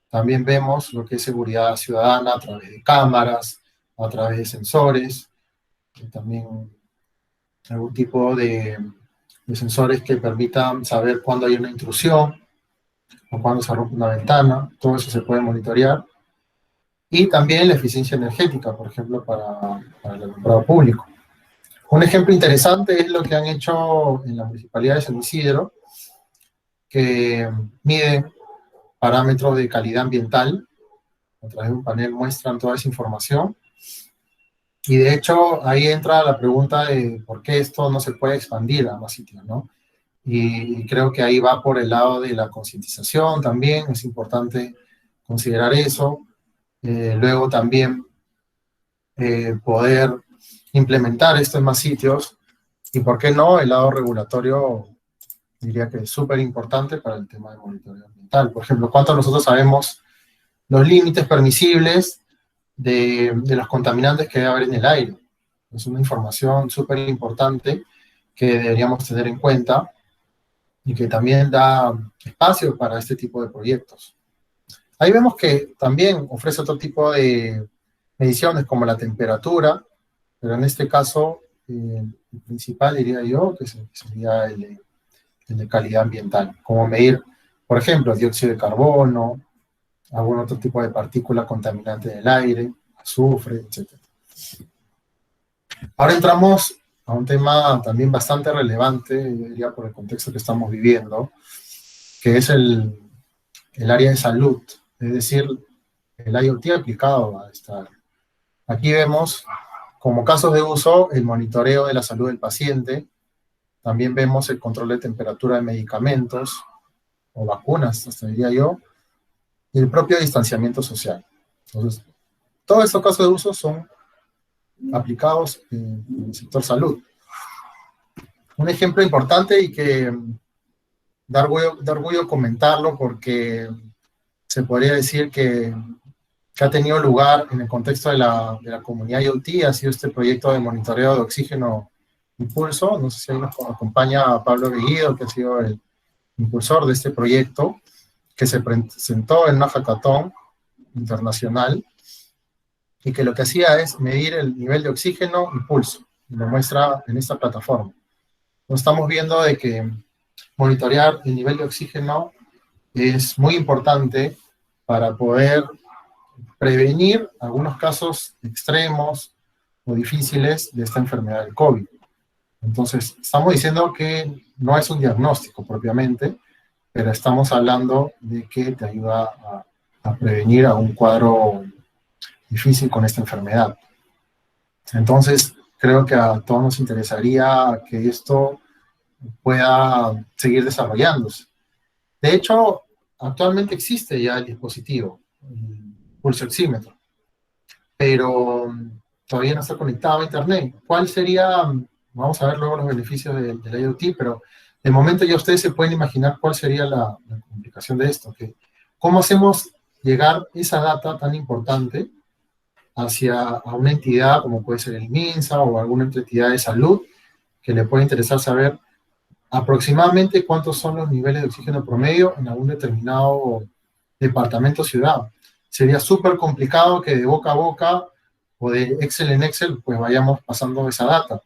También vemos lo que es seguridad ciudadana a través de cámaras, a través de sensores, y también algún tipo de sensores que permitan saber cuándo hay una intrusión o cuándo se rompe una ventana. Todo eso se puede monitorear. Y también la eficiencia energética, por ejemplo, para el alumbrado público. Un ejemplo interesante es lo que han hecho en la Municipalidad de San Isidro, que miden parámetros de calidad ambiental. A través de un panel muestran toda esa información. Y de hecho, ahí entra la pregunta de por qué esto no se puede expandir a más sitios, ¿no? Y creo que ahí va por el lado de la concientización también, es importante considerar eso. Luego también poder implementar esto en más sitios. Y por qué no, el lado regulatorio diría que es súper importante para el tema de monitoreo ambiental. Por ejemplo, ¿cuánto nosotros sabemos los límites permisibles de los contaminantes que debe haber en el aire? Es una información súper importante que deberíamos tener en cuenta y que también da espacio para este tipo de proyectos. Ahí vemos que también ofrece otro tipo de mediciones como la temperatura pero en este caso, el principal diría yo que sería el de calidad ambiental, como medir, por ejemplo, dióxido de carbono, algún otro tipo de partícula contaminante del aire, azufre, etc. Ahora entramos a un tema también bastante relevante, yo diría por el contexto que estamos viviendo, que es el área de salud, es decir, el IoT aplicado a esta área. Aquí vemos como casos de uso el monitoreo de la salud del paciente, también vemos el control de temperatura de medicamentos o vacunas, hasta diría yo, y el propio distanciamiento social. Entonces, todos estos casos de uso son aplicados en el sector salud. Un ejemplo importante y que da orgullo comentarlo porque se podría decir que ha tenido lugar en el contexto de la comunidad IoT, ha sido este proyecto de monitoreo de oxígeno Impulso. No sé si ahí nos acompaña Pablo Bellido, que ha sido el impulsor de este proyecto, que se presentó en una hackathon internacional, y que lo que hacía es medir el nivel de oxígeno y pulso, y lo muestra en esta plataforma. Nos estamos viendo de que monitorear el nivel de oxígeno es muy importante para poder prevenir algunos casos extremos o difíciles de esta enfermedad del COVID. Entonces, estamos diciendo que no es un diagnóstico propiamente, pero estamos hablando de que te ayuda a prevenir a un cuadro difícil con esta enfermedad. Entonces, creo que a todos nos interesaría que esto pueda seguir desarrollándose. De hecho, actualmente existe ya el dispositivo, el pulsoxímetro, pero todavía no está conectado a internet. ¿Cuál sería? Vamos a ver luego los beneficios del IoT, pero de momento ya ustedes se pueden imaginar cuál sería la complicación de esto, que cómo hacemos llegar esa data tan importante hacia una entidad como puede ser el MINSA o alguna entidad de salud que le puede interesar saber aproximadamente cuántos son los niveles de oxígeno promedio en algún determinado departamento o ciudad. Sería súper complicado que de boca a boca o de Excel en Excel pues vayamos pasando esa data.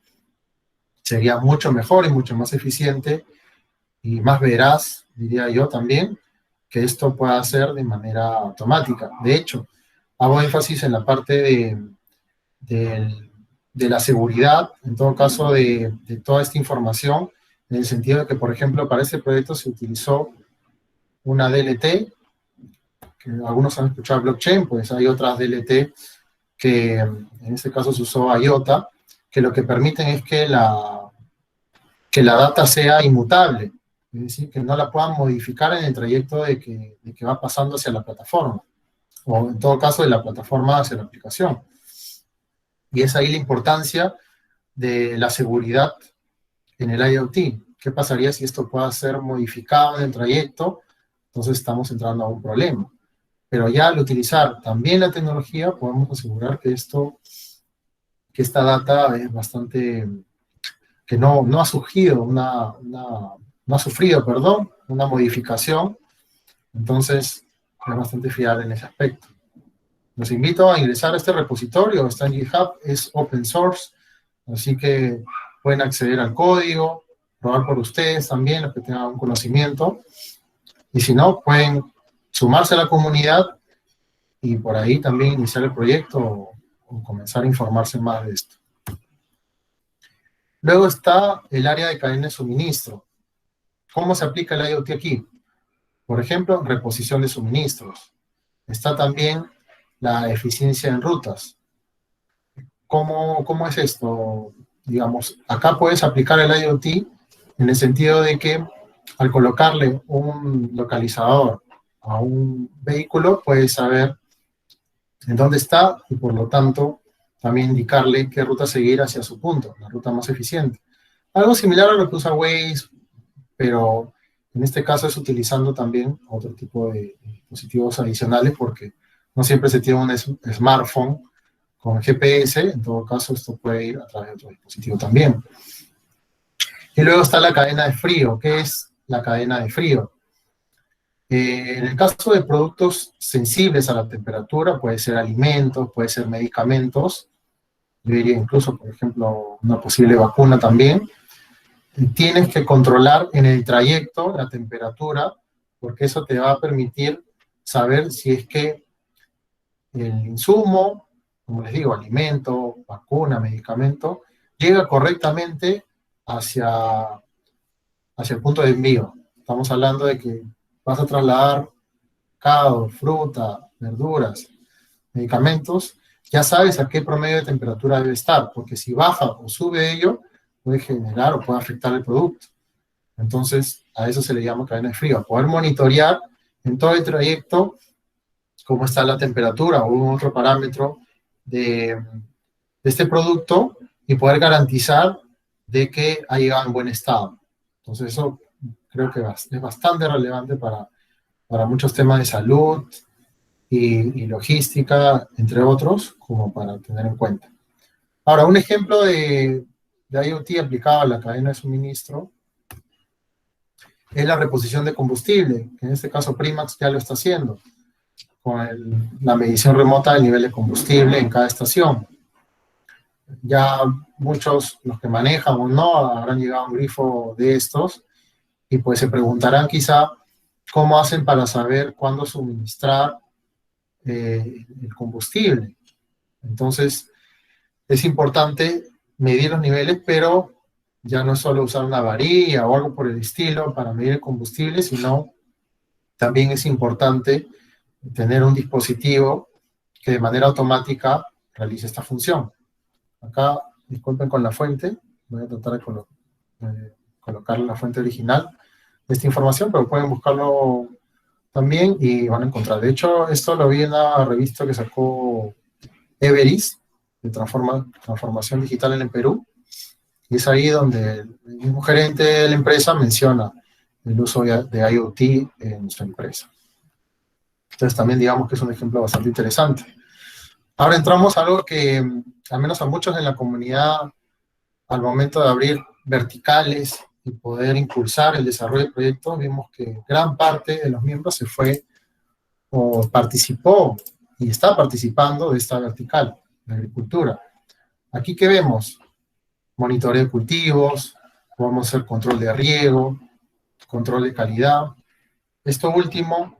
Sería mucho mejor y mucho más eficiente y más veraz, diría yo también, que esto pueda hacer de manera automática. De hecho, hago énfasis en la parte de la seguridad, en todo caso de toda esta información, en el sentido de que, por ejemplo, para este proyecto se utilizó una DLT, que algunos han escuchado blockchain, pues hay otras DLT que en este caso se usó IOTA, que lo que permiten es que la data sea inmutable, es decir, que no la puedan modificar en el trayecto de que va pasando hacia la plataforma, o en todo caso de la plataforma hacia la aplicación. Y es ahí la importancia de la seguridad en el IoT. ¿Qué pasaría si esto pueda ser modificado en el trayecto? Entonces estamos entrando a un problema. Pero ya al utilizar también la tecnología, podemos asegurar que esta data es bastante, que no ha sufrido una modificación. Entonces es bastante fiable en ese aspecto. Los invito a ingresar a este repositorio, está en GitHub, es open source, así que pueden acceder al código, probar por ustedes también, los que tengan un conocimiento, y si no, pueden sumarse a la comunidad y por ahí también iniciar el proyecto o comenzar a informarse más de esto. Luego está el área de cadena de suministro. ¿Cómo se aplica el IoT aquí? Por ejemplo, reposición de suministros. Está también la eficiencia en rutas. ¿Cómo es esto? Digamos, acá puedes aplicar el IoT en el sentido de que al colocarle un localizador a un vehículo, puedes saber en dónde está y por lo tanto también indicarle qué ruta seguir hacia su punto, la ruta más eficiente. Algo similar a lo que usa Waze, pero en este caso es utilizando también otro tipo de dispositivos adicionales porque no siempre se tiene un smartphone con GPS, en todo caso esto puede ir a través de otro dispositivo también. Y luego está la cadena de frío. ¿Qué es la cadena de frío? En el caso de productos sensibles a la temperatura, puede ser alimentos, puede ser medicamentos, yo diría incluso, por ejemplo, una posible vacuna también, tienes que controlar en el trayecto la temperatura, porque eso te va a permitir saber si es que el insumo, como les digo, alimento, vacuna, medicamento, llega correctamente hacia el punto de envío. Estamos hablando de que vas a trasladar pescado, fruta, verduras, medicamentos, ya sabes a qué promedio de temperatura debe estar, porque si baja o sube ello, puede generar o puede afectar el producto. Entonces, a eso se le llama cadena de frío, poder monitorear en todo el trayecto cómo está la temperatura o un otro parámetro de este producto y poder garantizar de que ha llegado en buen estado. Entonces, eso creo que es bastante relevante para muchos temas de salud y logística, entre otros, como para tener en cuenta. Ahora, un ejemplo de IoT aplicado a la cadena de suministro es la reposición de combustible, que en este caso Primax ya lo está haciendo, con la medición remota del nivel de combustible en cada estación. Ya muchos, los que manejan o no, habrán llegado a un grifo de estos, y pues se preguntarán quizá cómo hacen para saber cuándo suministrar el combustible. Entonces, es importante medir los niveles, pero ya no es solo usar una varilla o algo por el estilo para medir el combustible, sino también es importante tener un dispositivo que de manera automática realice esta función. Acá, disculpen con la fuente, voy a tratar de colocar la fuente original de esta información, pero pueden buscarlo también y van a encontrar. De hecho, esto lo vi en una revista que sacó Everis, de transformación digital en el Perú, y es ahí donde el mismo gerente de la empresa menciona el uso de IoT en su empresa. Entonces también digamos que es un ejemplo bastante interesante. Ahora entramos a algo que, al menos a muchos en la comunidad, al momento de abrir verticales y poder impulsar el desarrollo del proyecto, vimos que gran parte de los miembros se fue o participó y está participando de esta vertical, de agricultura. Aquí, ¿qué vemos? Monitoreo de cultivos, podemos hacer control de riego, control de calidad. Esto último,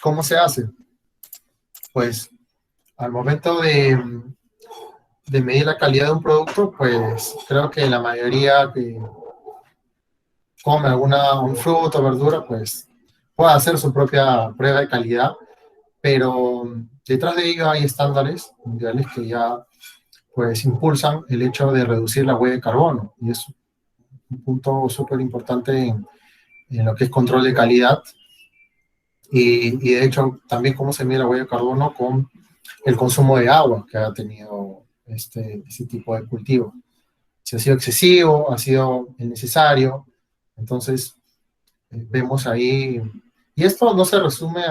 ¿cómo se hace? Pues, al momento de medir la calidad de un producto, pues, creo que la mayoría que come un fruto o verdura, pues, puede hacer su propia prueba de calidad, pero detrás de ello hay estándares mundiales que ya pues impulsan el hecho de reducir la huella de carbono, y es un punto súper importante en lo que es control de calidad, y de hecho también cómo se mide la huella de carbono con el consumo de agua que ha tenido este tipo de cultivo. Si ha sido excesivo, ha sido innecesario, entonces vemos ahí, y esto no se resume,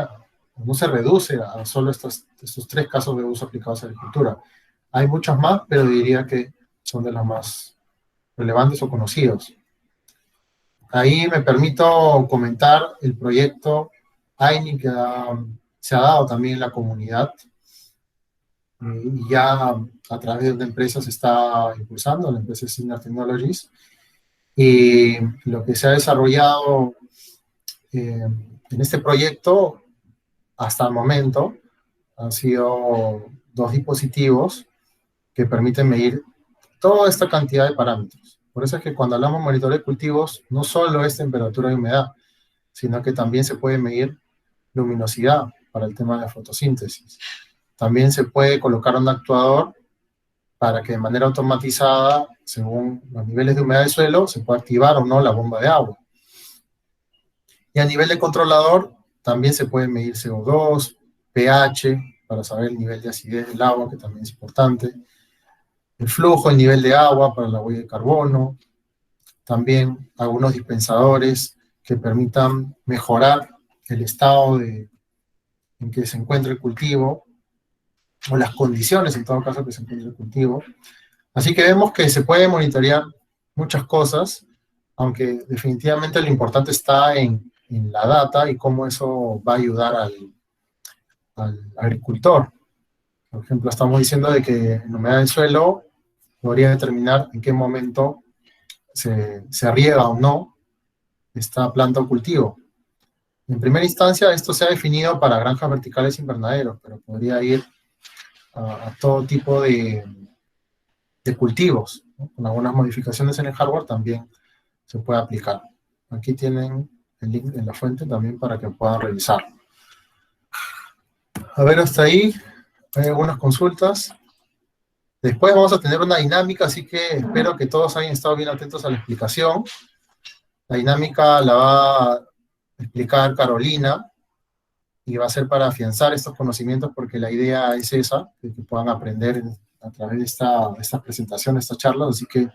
no se reduce a solo estos 3 casos de uso aplicados a la agricultura. Hay muchos más, pero diría que son de los más relevantes o conocidos. Ahí me permito comentar el proyecto AINI que se ha dado también en la comunidad, y ya a través de una empresa se está impulsando, la empresa Signal Technologies, y lo que se ha desarrollado en este proyecto hasta el momento han sido 2 dispositivos que permiten medir toda esta cantidad de parámetros. Por eso es que cuando hablamos de monitoreo de cultivos, no solo es temperatura y humedad, sino que también se puede medir luminosidad para el tema de la fotosíntesis. También se puede colocar un actuador para que de manera automatizada, según los niveles de humedad del suelo, se pueda activar o no la bomba de agua. Y a nivel de controlador, también se puede medir CO2, pH, para saber el nivel de acidez del agua, que también es importante, el flujo, el nivel de agua para la huella de carbono, también algunos dispensadores que permitan mejorar el estado en que se encuentra el cultivo, o las condiciones en todo caso que se encuentra el cultivo. Así que vemos que se puede monitorear muchas cosas, aunque definitivamente lo importante está en la data y cómo eso va a ayudar al agricultor Por ejemplo, estamos diciendo de que la humedad del suelo podría determinar en qué momento se riega o no esta planta o cultivo. En primera instancia, esto se ha definido para granjas verticales invernaderos, pero podría ir a todo tipo de cultivos, ¿no? Con algunas modificaciones en el hardware también se puede aplicar. Aquí tienen el link en la fuente también para que puedan revisar. A ver, hasta ahí hay algunas consultas. Después vamos a tener una dinámica, así que espero que todos hayan estado bien atentos a la explicación. La dinámica la va a explicar Carolina y va a ser para afianzar estos conocimientos porque la idea es esa, que puedan aprender a través de esta presentación, esta charla, así que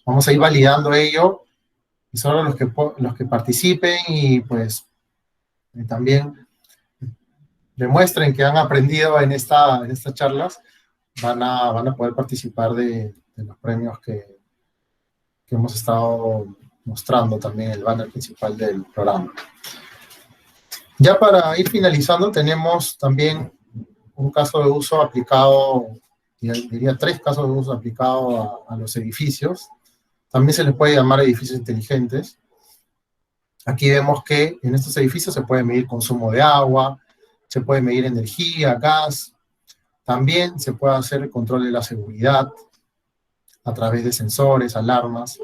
vamos a ir validando ello y solo los que participen y pues también demuestren que han aprendido en estas charlas van a poder participar de los premios que hemos estado mostrando también en el banner principal del programa. Ya para ir finalizando, tenemos también un caso de uso aplicado, diría 3 casos de uso aplicados a los edificios. También se les puede llamar edificios inteligentes. Aquí vemos que en estos edificios se puede medir consumo de agua, se puede medir energía, gas. También se puede hacer el control de la seguridad a través de sensores, alarmas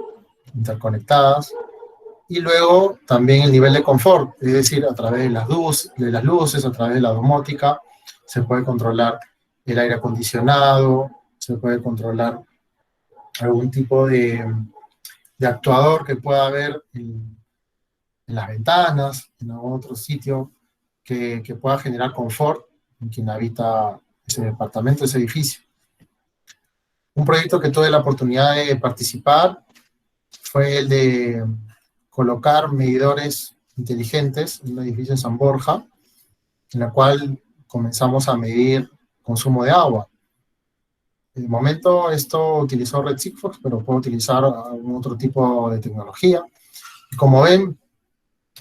interconectadas. Y luego también el nivel de confort, es decir, a través de las luces, a través de la domótica, se puede controlar el aire acondicionado, se puede controlar algún tipo de actuador que pueda haber en las ventanas, en algún otro sitio que pueda generar confort en quien habita ese departamento, ese edificio. Un proyecto que tuve la oportunidad de participar fue el de colocar medidores inteligentes en un edificio en San Borja, en la cual comenzamos a medir consumo de agua. En el momento esto utilizó Red Sigfox, pero puedo utilizar algún otro tipo de tecnología. Y como ven,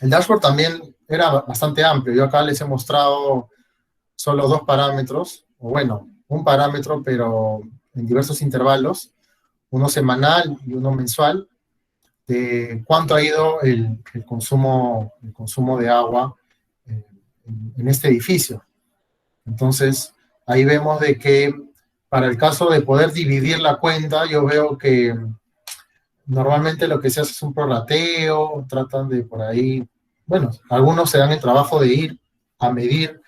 el dashboard también era bastante amplio. Yo acá les he mostrado solo 2 parámetros, o bueno, un parámetro, pero en diversos intervalos, uno semanal y uno mensual, de cuánto ha ido el consumo de agua en este edificio. Entonces, ahí vemos de que para el caso de poder dividir la cuenta, yo veo que normalmente lo que se hace es un prorrateo, tratan de por ahí, bueno, algunos se dan el trabajo de ir a medir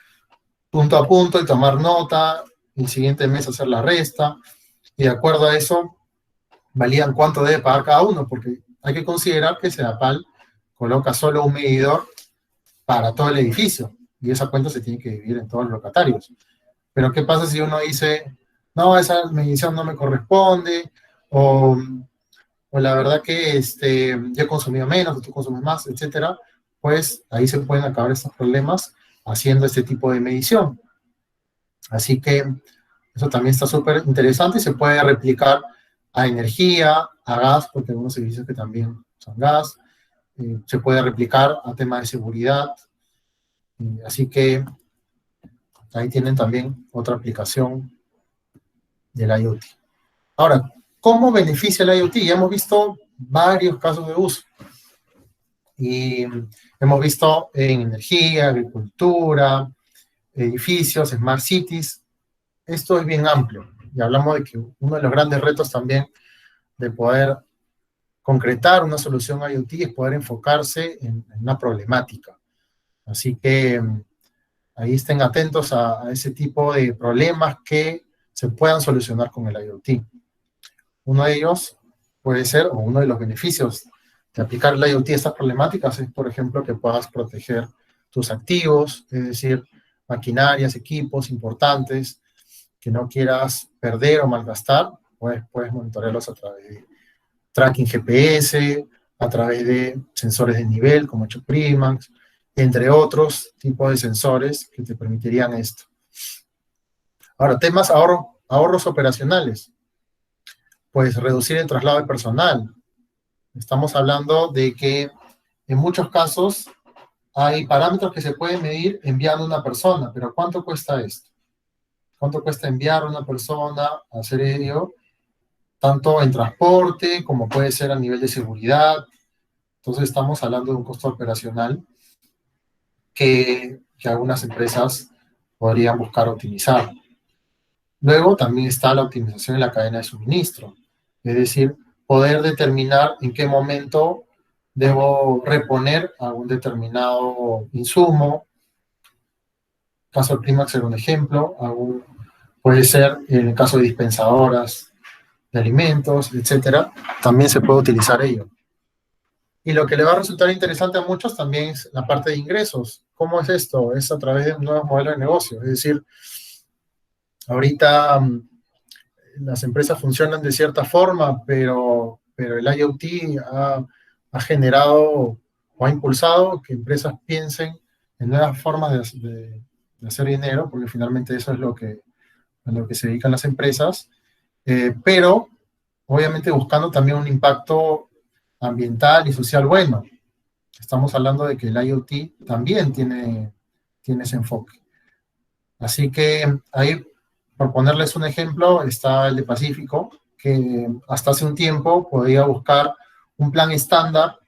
punto a punto y tomar nota, el siguiente mes hacer la resta, y de acuerdo a eso, valían cuánto debe pagar cada uno, porque hay que considerar que Sedapal coloca solo un medidor para todo el edificio, y esa cuenta se tiene que dividir en todos los locatarios. Pero ¿qué pasa si uno dice, no, esa medición no me corresponde, o la verdad que yo he consumido menos, tú consumes más, etcétera? Pues ahí se pueden acabar estos problemas haciendo este tipo de medición. Así que eso también está súper interesante y se puede replicar a energía, a gas, porque hay algunos servicios que también son gas, se puede replicar a temas de seguridad, así que ahí tienen también otra aplicación del IoT. Ahora, ¿cómo beneficia el IoT? Ya hemos visto varios casos de uso, y hemos visto en energía, agricultura, edificios, smart cities. Esto es bien amplio, y hablamos de que uno de los grandes retos también de poder concretar una solución IoT es poder enfocarse en una problemática. Así que ahí estén atentos a ese tipo de problemas que se puedan solucionar con el IoT. Uno de ellos puede ser, o uno de los beneficios de aplicar el IoT a estas problemáticas es, por ejemplo, que puedas proteger tus activos, es decir, maquinarias, equipos importantes, que no quieras perder o malgastar, pues puedes monitorearlos a través de tracking GPS, a través de sensores de nivel como Primax, entre otros tipos de sensores que te permitirían esto. Ahora, temas ahorros operacionales. Pues reducir el traslado de personal. Estamos hablando de que en muchos casos hay parámetros que se pueden medir enviando a una persona, pero ¿cuánto cuesta esto? cuánto cuesta enviar a una persona a hacer ello, tanto en transporte como puede ser a nivel de seguridad. Entonces estamos hablando de un costo operacional que algunas empresas podrían buscar optimizar. Luego también está la optimización en la cadena de suministro, es decir, poder determinar en qué momento debo reponer algún determinado insumo. Caso del Clímax era un ejemplo, puede ser en el caso de dispensadoras de alimentos, etcétera, también se puede utilizar ello. Y lo que le va a resultar interesante a muchos también es la parte de ingresos. ¿Cómo es esto? Es a través de un nuevo modelo de negocio. Es decir, ahorita las empresas funcionan de cierta forma, pero el IoT ha generado o ha impulsado que empresas piensen en nuevas formas de hacer dinero, porque finalmente eso es a lo que se dedican las empresas, pero obviamente buscando también un impacto ambiental y social bueno. Estamos hablando de que el IoT también tiene ese enfoque. Así que ahí, por ponerles un ejemplo, está el de Pacífico, que hasta hace un tiempo podía buscar un plan estándar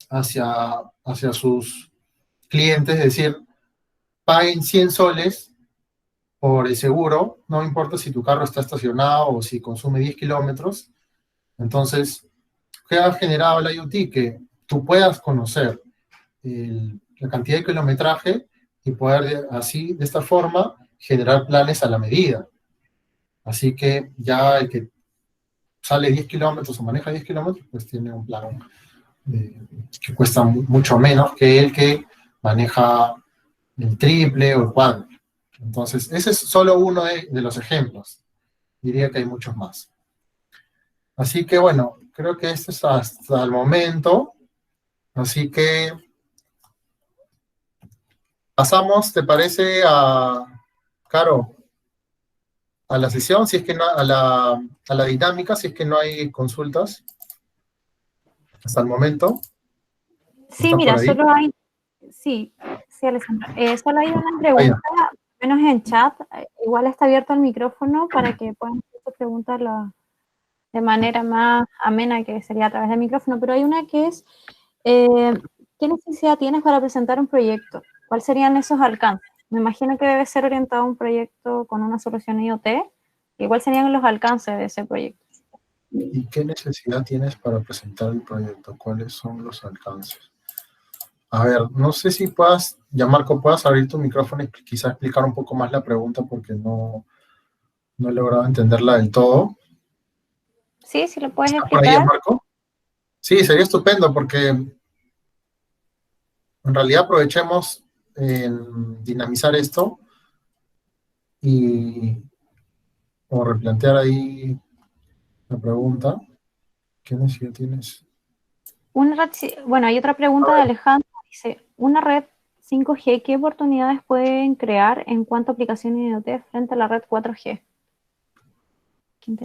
hacia sus clientes, es decir, paguen 100 soles por el seguro, no importa si tu carro está estacionado o si consume 10 kilómetros. Entonces, ¿qué ha generado el IoT? Que tú puedas conocer la cantidad de kilometraje y poder así, de esta forma, generar planes a la medida. Así que ya el que sale 10 kilómetros o maneja 10 kilómetros, pues tiene un plan que cuesta mucho menos que el que maneja el triple o el cuádruple. Entonces, ese es solo uno de los ejemplos. Diría que hay muchos más. Así que bueno, creo que este es hasta el momento. Así que pasamos, ¿te parece Caro, a la sesión, si es que no, a la dinámica, si es que no hay consultas hasta el momento? Sí, ¿Estás mira, por ahí? solo hay, sí, Alessandra. Solo hay una pregunta, menos en chat. Igual está abierto el micrófono para que puedan hacer sus preguntas de manera más amena, que sería a través del micrófono, pero hay una que es, ¿qué necesidad tienes para presentar un proyecto? ¿Cuáles serían esos alcances? Me imagino que debe ser orientado a un proyecto con una solución IoT. ¿Y cuáles serían los alcances de ese proyecto? ¿Y qué necesidad tienes para presentar el proyecto? ¿Cuáles son los alcances? A ver, no sé si puedas, ya Marco, puedas abrir tu micrófono y quizás explicar un poco más la pregunta porque no he logrado entenderla del todo. Sí, si lo puedes ¿Estás por ahí, explicar. Marco? Sí, sería estupendo porque en realidad aprovechemos en dinamizar esto o replantear ahí la pregunta. ¿Qué necesidad tienes? Bueno, hay otra pregunta de Alejandro. Dice, ¿una red 5G qué oportunidades pueden crear en cuanto a aplicaciones IoT frente a la red 4G?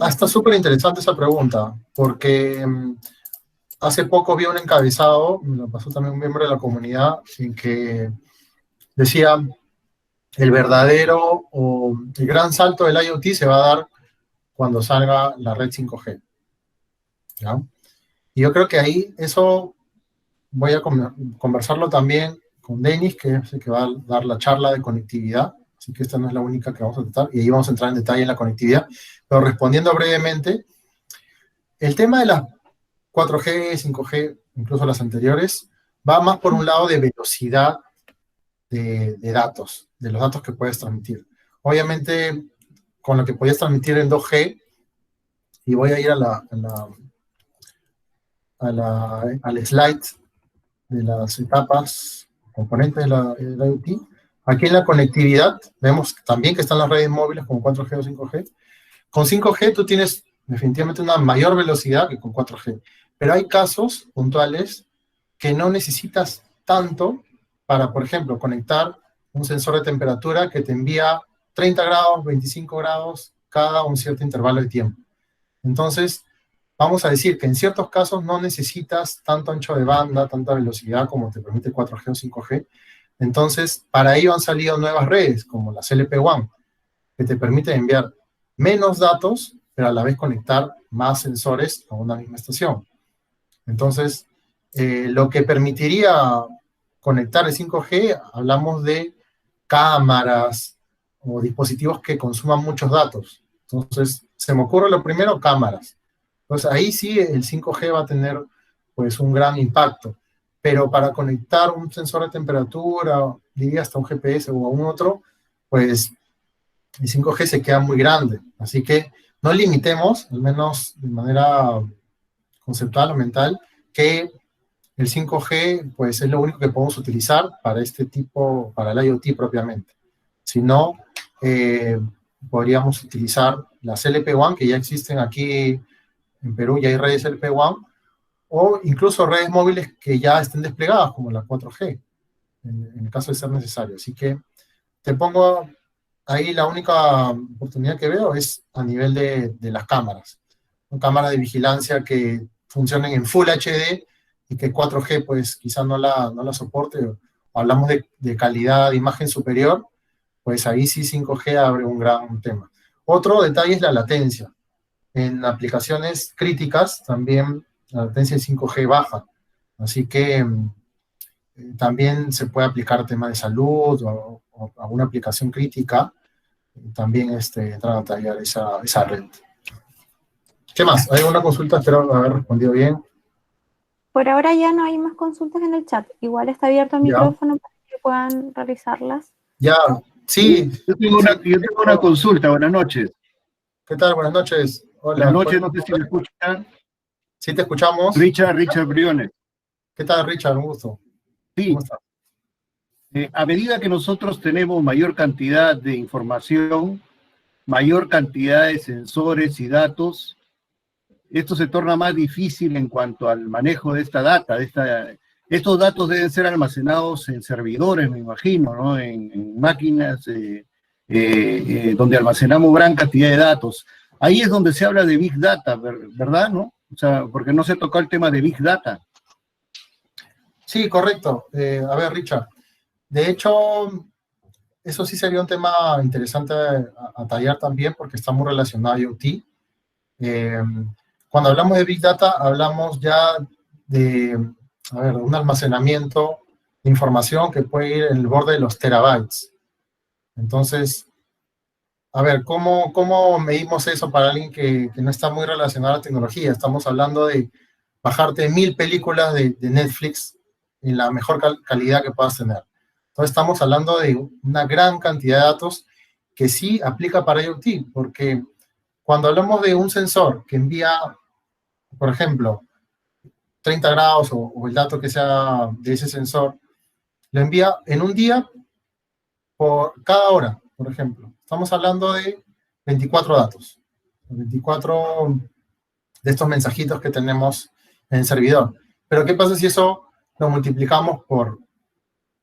Está súper interesante esa pregunta, porque hace poco vi un encabezado, me lo pasó también un miembro de la comunidad, en que decía, el verdadero o el gran salto del IoT se va a dar cuando salga la red 5G. ¿Ya? Y yo creo que ahí eso voy a conversarlo también con Denis, que es el que va a dar la charla de conectividad, así que esta no es la única que vamos a tratar, y ahí vamos a entrar en detalle en la conectividad, pero respondiendo brevemente, el tema de las 4G, 5G, incluso las anteriores, va más por un lado de velocidad de datos, de los datos que puedes transmitir. Obviamente, con lo que podías transmitir en 2G, y voy a ir al slide de las etapas, componentes de la IoT. Aquí en la conectividad, vemos también que están las redes móviles como 4G o 5G. Con 5G tú tienes definitivamente una mayor velocidad que con 4G, pero hay casos puntuales que no necesitas tanto para, por ejemplo, conectar un sensor de temperatura que te envía 30 grados, 25 grados cada un cierto intervalo de tiempo. Entonces, vamos a decir que en ciertos casos no necesitas tanto ancho de banda, tanta velocidad como te permite 4G o 5G. Entonces, para ello han salido nuevas redes, como las LPWAN. que te permiten enviar menos datos, pero a la vez conectar más sensores a una misma estación. Entonces, lo que permitiría conectar el 5G, hablamos de cámaras o dispositivos que consuman muchos datos. Entonces, se me ocurre lo primero, cámaras. Entonces, ahí sí el 5G va a tener pues un gran impacto. Pero para conectar un sensor de temperatura, diría hasta un GPS o a un otro, pues el 5G se queda muy grande. Así que no limitemos, al menos de manera conceptual o mental, que el 5G pues es lo único que podemos utilizar para este tipo, para el IoT propiamente. Si no, podríamos utilizar las LPWAN, que ya existen aquí en Perú, ya hay redes LPWAN, o incluso redes móviles que ya estén desplegadas, como la 4G, en el caso de ser necesario. Así que te pongo ahí la única oportunidad que veo es a nivel de las cámaras. Cámaras de vigilancia que funcionen en Full HD y que 4G pues quizás no la soporte, o hablamos de calidad de imagen superior, pues ahí sí 5G abre un gran tema. Otro detalle es la latencia. En aplicaciones críticas también la latencia de 5G baja, así que también se puede aplicar tema de salud o alguna aplicación crítica, también entrar a tallar esa red. ¿Qué más? ¿Hay alguna consulta? Espero haber respondido bien. Por ahora ya no hay más consultas en el chat. Igual está abierto el micrófono para que puedan realizarlas. Ya, sí. Yo tengo una consulta. Buenas noches. ¿Qué tal? Buenas noches. Hola. Buenas noches, no sé si me escuchan. Sí, te escuchamos. Richard Briones. ¿Qué tal, Richard? Un gusto. Sí. ¿Cómo estás? A medida que nosotros tenemos mayor cantidad de información, mayor cantidad de sensores y datos, esto se torna más difícil en cuanto al manejo de esta data. Estos datos deben ser almacenados en servidores, me imagino, ¿no? En máquinas donde almacenamos gran cantidad de datos. Ahí es donde se habla de Big Data, ¿verdad? ¿No? O sea, porque no se tocó el tema de Big Data. Sí, correcto. A ver, Richard, de hecho, eso sí sería un tema interesante a tallar también porque está muy relacionado a IoT. Cuando hablamos de Big Data, hablamos ya de un almacenamiento de información que puede ir en el borde de los terabytes. Entonces, a ver, ¿cómo medimos eso para alguien que no está muy relacionado a la tecnología? Estamos hablando de bajarte 1000 películas de Netflix en la mejor calidad que puedas tener. Entonces, estamos hablando de una gran cantidad de datos que sí aplica para IoT, porque cuando hablamos de un sensor que envía, por ejemplo, 30 grados o el dato que sea de ese sensor, lo envía en un día por cada hora, por ejemplo. Estamos hablando de 24 datos, 24 de estos mensajitos que tenemos en el servidor. Pero ¿qué pasa si eso lo multiplicamos por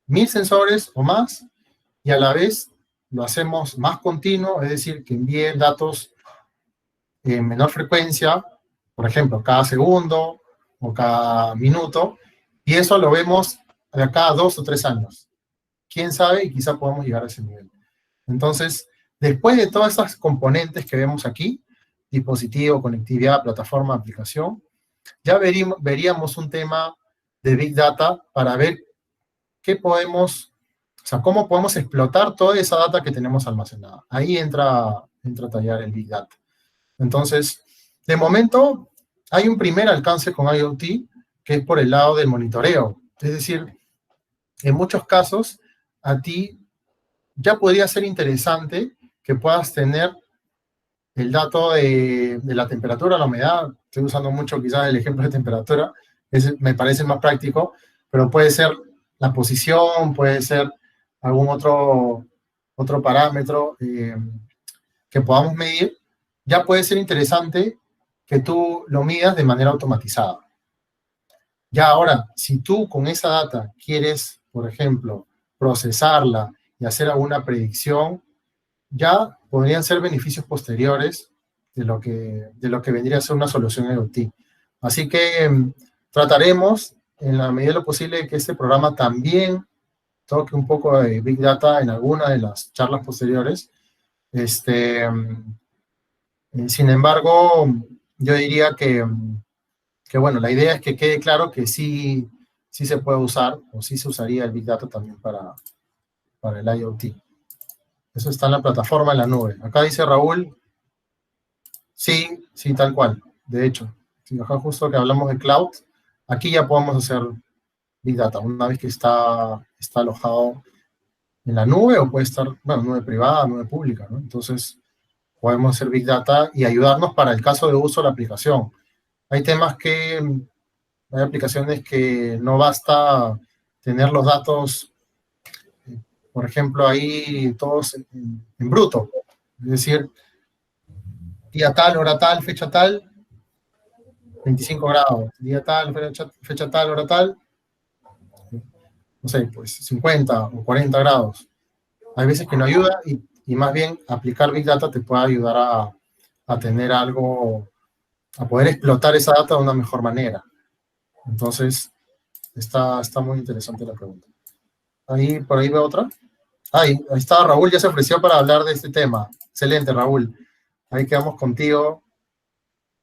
1000 sensores o más y a la vez lo hacemos más continuo, es decir, que envíe datos en menor frecuencia, por ejemplo, cada segundo o cada minuto, y eso lo vemos de cada 2 o 3 años. ¿Quién sabe? Y quizá podamos llegar a ese nivel. Entonces, después de todas esas componentes que vemos aquí, dispositivo, conectividad, plataforma, aplicación, ya veríamos un tema de Big Data para ver qué podemos, o sea, cómo podemos explotar toda esa data que tenemos almacenada. Ahí entra a tallar el Big Data. Entonces, de momento, hay un primer alcance con IoT, que es por el lado del monitoreo. Es decir, en muchos casos, a ti ya podría ser interesante que puedas tener el dato de la temperatura, la humedad. Estoy usando mucho quizás el ejemplo de temperatura, me parece más práctico, pero puede ser la posición, puede ser algún otro parámetro que podamos medir. Ya puede ser interesante que tú lo midas de manera automatizada. Ya ahora, si tú con esa data quieres, por ejemplo, procesarla y hacer alguna predicción, ya podrían ser beneficios posteriores de lo que vendría a ser una solución IoT. Así que trataremos, en la medida de lo posible, que este programa también toque un poco de Big Data en alguna de las charlas posteriores, Sin embargo, yo diría que, bueno, la idea es que quede claro que sí se puede usar, o sí se usaría el Big Data también para el IoT. Eso está en la plataforma, en la nube. Acá dice Raúl, sí, tal cual. De hecho, si acá justo que hablamos de cloud, aquí ya podemos hacer Big Data, una vez que está alojado en la nube, o puede estar, bueno, nube privada, nube pública, ¿no? Entonces, podemos hacer Big Data y ayudarnos para el caso de uso de la aplicación. Hay aplicaciones que no basta tener los datos, por ejemplo, ahí todos en bruto. Es decir, día tal, hora tal, fecha tal, 25 grados. Día tal, fecha tal, hora tal, no sé, pues 50 o 40 grados. Hay veces que no ayuda y más bien aplicar Big Data te puede ayudar a tener algo, a poder explotar esa data de una mejor manera. Entonces, está muy interesante la pregunta. Por ahí veo otra. Ahí está Raúl, ya se ofreció para hablar de este tema. Excelente, Raúl. Ahí quedamos contigo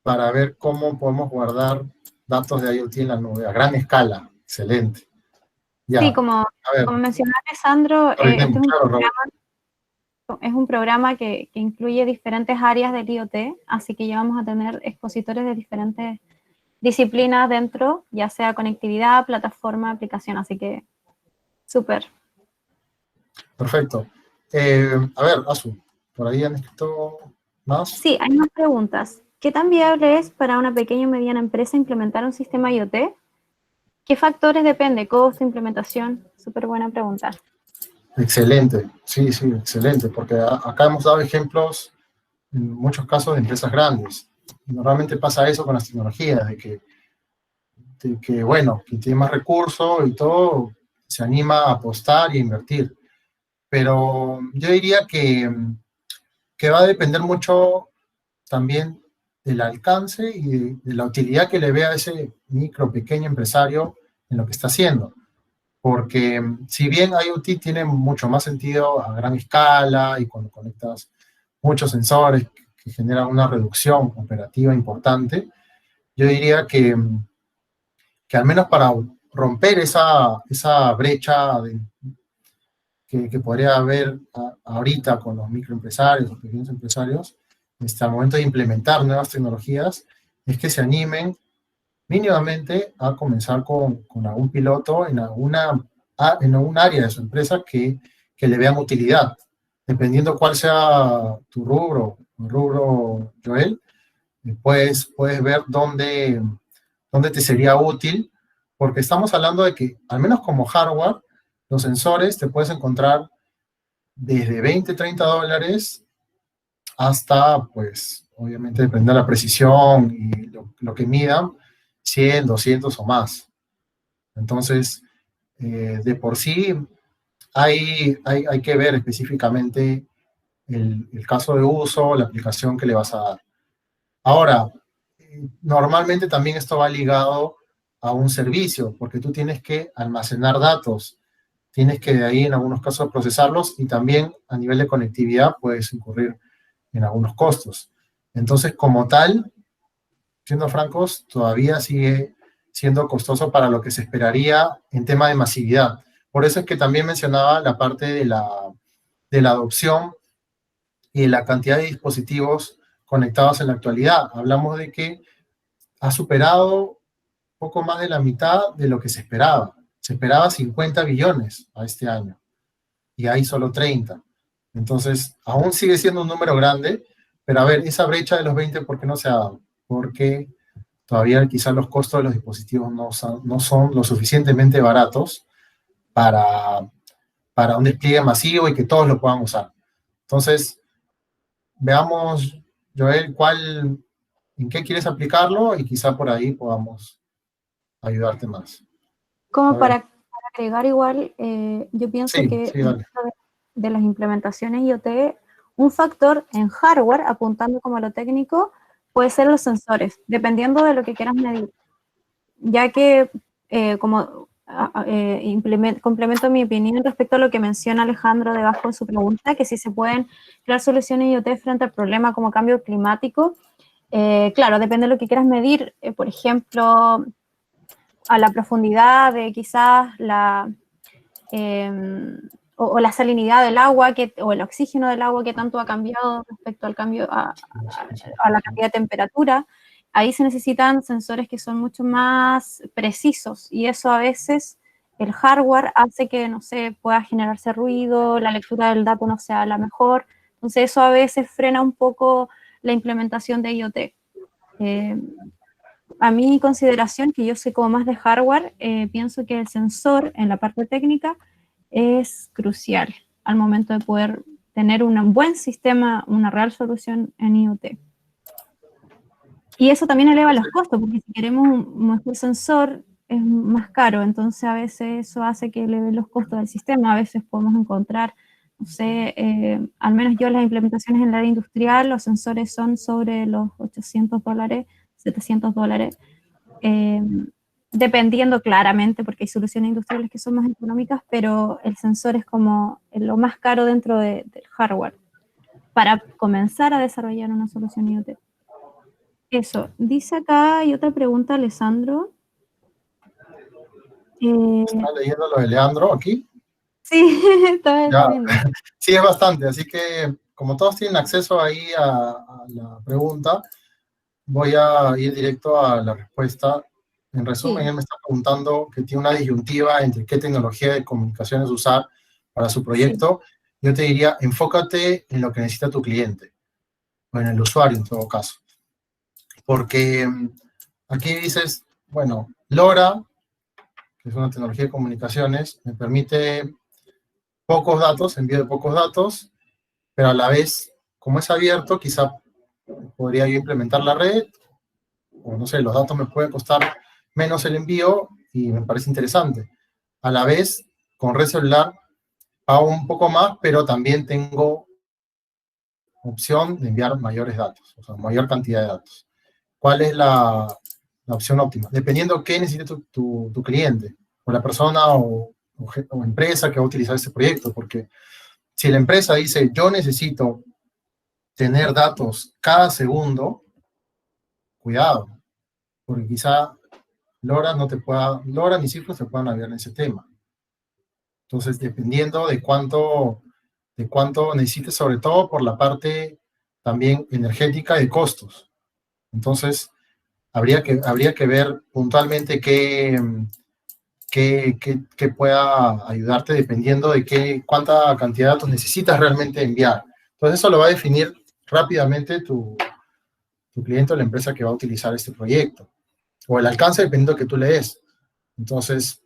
para ver cómo podemos guardar datos de IoT en la nube a gran escala. Excelente. Ya. Sí, como mencionó Alessandro, este es un programa que incluye diferentes áreas del IoT, así que ya vamos a tener expositores de diferentes disciplinas dentro, ya sea conectividad, plataforma, aplicación, así que súper. Perfecto. A ver, Azu, ¿por ahí han escrito más? Sí, hay más preguntas. ¿Qué tan viable es para una pequeña o mediana empresa implementar un sistema IoT? ¿Qué factores depende? ¿Costo, implementación? Súper buena pregunta. Excelente, sí, excelente, porque acá hemos dado ejemplos, en muchos casos, de empresas grandes. Normalmente pasa eso con las tecnologías, de que bueno, quien tiene más recursos y todo, se anima a apostar y a invertir. Pero yo diría que va a depender mucho también del alcance y de la utilidad que le vea a ese micro, pequeño empresario en lo que está haciendo. Porque si bien IoT tiene mucho más sentido a gran escala y cuando conectas muchos sensores que generan una reducción operativa importante, yo diría que al menos para romper esa brecha que podría haber ahorita con los microempresarios, los pequeños empresarios, al momento de implementar nuevas tecnologías, es que se animen mínimamente a comenzar con algún piloto en un área de su empresa que le vean utilidad. Dependiendo cuál sea tu rubro, Joel, puedes ver dónde te sería útil, porque estamos hablando de que, al menos como hardware, los sensores te puedes encontrar desde $20, $30 hasta, pues, obviamente depende de la precisión y lo que midan, 100, 200 o más. Entonces, de por sí, hay que ver específicamente el caso de uso, la aplicación que le vas a dar. Ahora, normalmente también esto va ligado a un servicio, porque tú tienes que almacenar datos, tienes que de ahí en algunos casos procesarlos y también a nivel de conectividad puedes incurrir en algunos costos. Entonces, como tal, siendo francos, todavía sigue siendo costoso para lo que se esperaría en tema de masividad. Por eso es que también mencionaba la parte de la adopción y de la cantidad de dispositivos conectados en la actualidad. Hablamos de que ha superado poco más de la mitad de lo que se esperaba. Se esperaba 50 billones a este año y hay solo 30. Entonces, aún sigue siendo un número grande, pero a ver, esa brecha de los 20, ¿por qué no se ha dado? Porque todavía quizás los costos de los dispositivos no son lo suficientemente baratos para un despliegue masivo y que todos lo puedan usar. Entonces, veamos, Joel, en qué quieres aplicarlo y quizá por ahí podamos ayudarte más. Como para agregar igual, yo pienso que dale. de las implementaciones IoT, un factor en hardware, apuntando como a lo técnico, puede ser los sensores, dependiendo de lo que quieras medir. Ya que, como complemento mi opinión respecto a lo que menciona Alejandro debajo de su pregunta, que si se pueden crear soluciones IoT frente al problema como cambio climático. Claro, depende de lo que quieras medir. Por ejemplo, a la profundidad de quizás o la salinidad del agua o el oxígeno del agua que tanto ha cambiado respecto al cambio a la cantidad de temperatura. Ahí se necesitan sensores que son mucho más precisos y eso a veces el hardware hace que, no sé, pueda generarse ruido, la lectura del dato no sea la mejor. Entonces eso a veces frena un poco la implementación de IoT. A mi consideración, que yo soy como más de hardware, pienso que el sensor en la parte técnica es crucial al momento de poder tener un buen sistema, una real solución en IoT. Y eso también eleva los costos, porque si queremos un mejor sensor es más caro, entonces a veces eso hace que eleve los costos del sistema. A veces podemos encontrar, no sé, al menos yo las implementaciones en la área industrial, los sensores son sobre los $800, $700, dependiendo claramente, porque hay soluciones industriales que son más económicas, pero el sensor es como lo más caro dentro del hardware para comenzar a desarrollar una solución IoT. Eso, dice acá, hay otra pregunta, Alessandro. ¿Está leyendo lo de Leandro aquí? Sí, estaba viendo. Sí, es bastante, así que como todos tienen acceso ahí a la pregunta, voy a ir directo a la respuesta. En resumen, Sí. él me está preguntando que tiene una disyuntiva entre qué tecnología de comunicaciones usar para su proyecto. Sí. Yo te diría, enfócate en lo que necesita tu cliente, o en el usuario en todo caso. Porque aquí dices, bueno, LoRa, que es una tecnología de comunicaciones, me permite pocos datos, envío de pocos datos, pero a la vez, como es abierto, quizá podría yo implementar la red, o no sé, los datos me pueden costar menos el envío y me parece interesante. A la vez, con red celular, pago un poco más, pero también tengo opción de enviar mayores datos, o sea, mayor cantidad de datos. ¿Cuál es la opción óptima? Dependiendo de qué necesite tu cliente, o la persona o empresa que va a utilizar este proyecto, porque si la empresa dice, yo necesito tener datos cada segundo, cuidado, porque quizá LoRa ni cifras te puedan navegar en ese tema. Entonces, dependiendo de cuánto necesites, sobre todo por la parte también energética y de costos. Entonces, habría que ver puntualmente qué pueda ayudarte dependiendo de cuánta cantidad de datos necesitas realmente enviar. Entonces, eso lo va a definir rápidamente tu cliente o la empresa que va a utilizar este proyecto. O el alcance dependiendo de que tú le des. Entonces,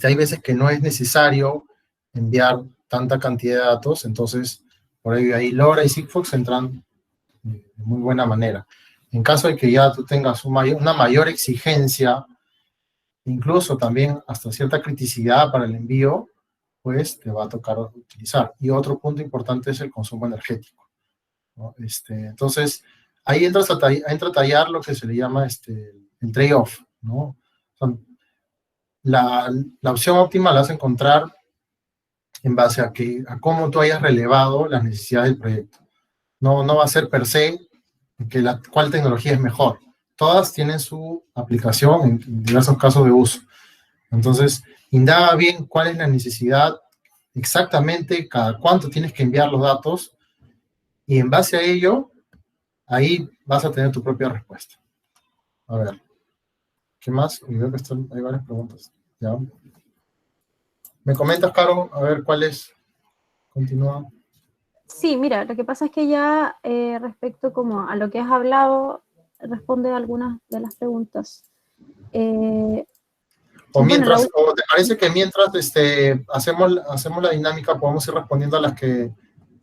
hay veces que no es necesario enviar tanta cantidad de datos, entonces, por ello ahí LoRa y Sigfox entran de muy buena manera. En caso de que ya tú tengas una mayor exigencia, incluso también hasta cierta criticidad para el envío, pues te va a tocar utilizar. Y otro punto importante es el consumo energético, ¿no? Entonces, ahí entra a tallar lo que se le llama el trade-off, ¿no? O sea, la opción óptima la vas a encontrar en base a cómo tú hayas relevado las necesidades del proyecto. No va a ser per se cuál tecnología es mejor. Todas tienen su aplicación en diversos casos de uso. Entonces, indaga bien cuál es la necesidad exactamente, cada cuánto tienes que enviar los datos, y en base a ello, ahí vas a tener tu propia respuesta. A ver, ¿qué más? Y veo que hay varias preguntas. ¿Ya? ¿Me comentas, Caro? A ver, ¿cuál es? Continúa. Sí, mira, lo que pasa es que ya respecto como a lo que has hablado, responde a algunas de las preguntas. ¿O te parece que mientras hacemos la dinámica, podemos ir respondiendo a las que,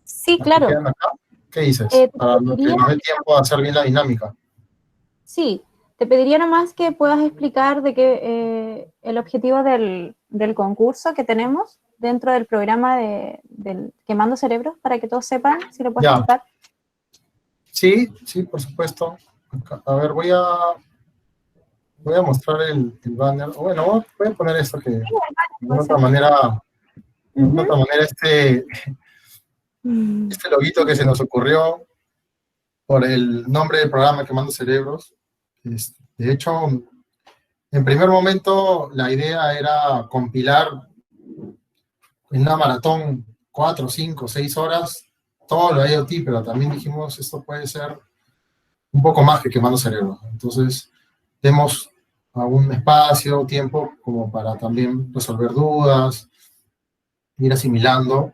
sí, claro. quedan acá? ¿Qué dices? Para que nos dé tiempo a hacer bien la dinámica. Sí, te pediría nomás que puedas explicar de qué el objetivo del concurso que tenemos dentro del programa del Quemando Cerebros, para que todos sepan, si lo puedes explicar. Sí, por supuesto. A ver, voy a voy a mostrar el banner. Bueno, voy a poner esto que de alguna otra manera, este loguito que se nos ocurrió por el nombre del programa Quemando Cerebros. De hecho, en primer momento la idea era compilar en una maratón 4, 5, 6 horas todo lo de IoT, pero también dijimos esto puede ser un poco más que Quemando Cerebros. Entonces, demos a un espacio, tiempo, como para también resolver dudas, ir asimilando,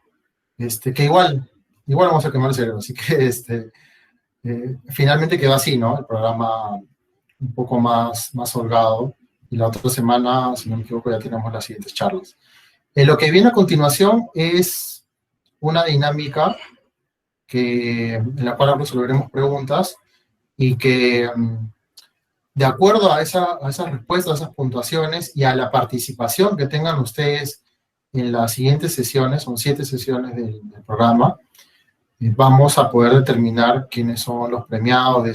que igual vamos a quemar el cerebro, así que finalmente quedó así, ¿no? El programa un poco más holgado, y la otra semana, si no me equivoco, ya tenemos las siguientes charlas. Lo que viene a continuación es una dinámica en la cual resolveremos preguntas, y que de acuerdo a esas respuestas, a esas puntuaciones y a la participación que tengan ustedes en las siguientes sesiones, son 7 sesiones del programa, vamos a poder determinar quiénes son los premiados de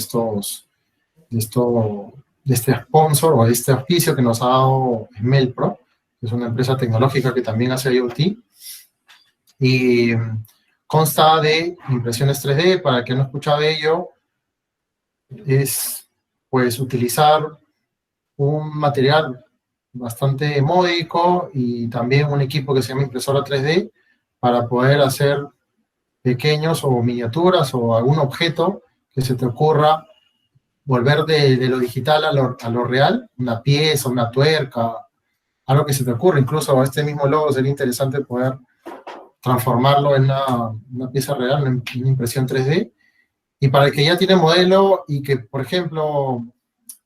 este sponsor o de este auspicio que nos ha dado Melpro, que es una empresa tecnológica que también hace IoT, y consta de impresiones 3D. Para el que no escucha de ello, es pues utilizar un material bastante módico y también un equipo que se llama impresora 3D para poder hacer pequeños o miniaturas o algún objeto que se te ocurra, volver de lo digital a lo real, una pieza, una tuerca, algo que se te ocurra. Incluso este mismo logo sería interesante poder transformarlo en una pieza real, en una impresión 3D. Y para el que ya tiene modelo y que, por ejemplo,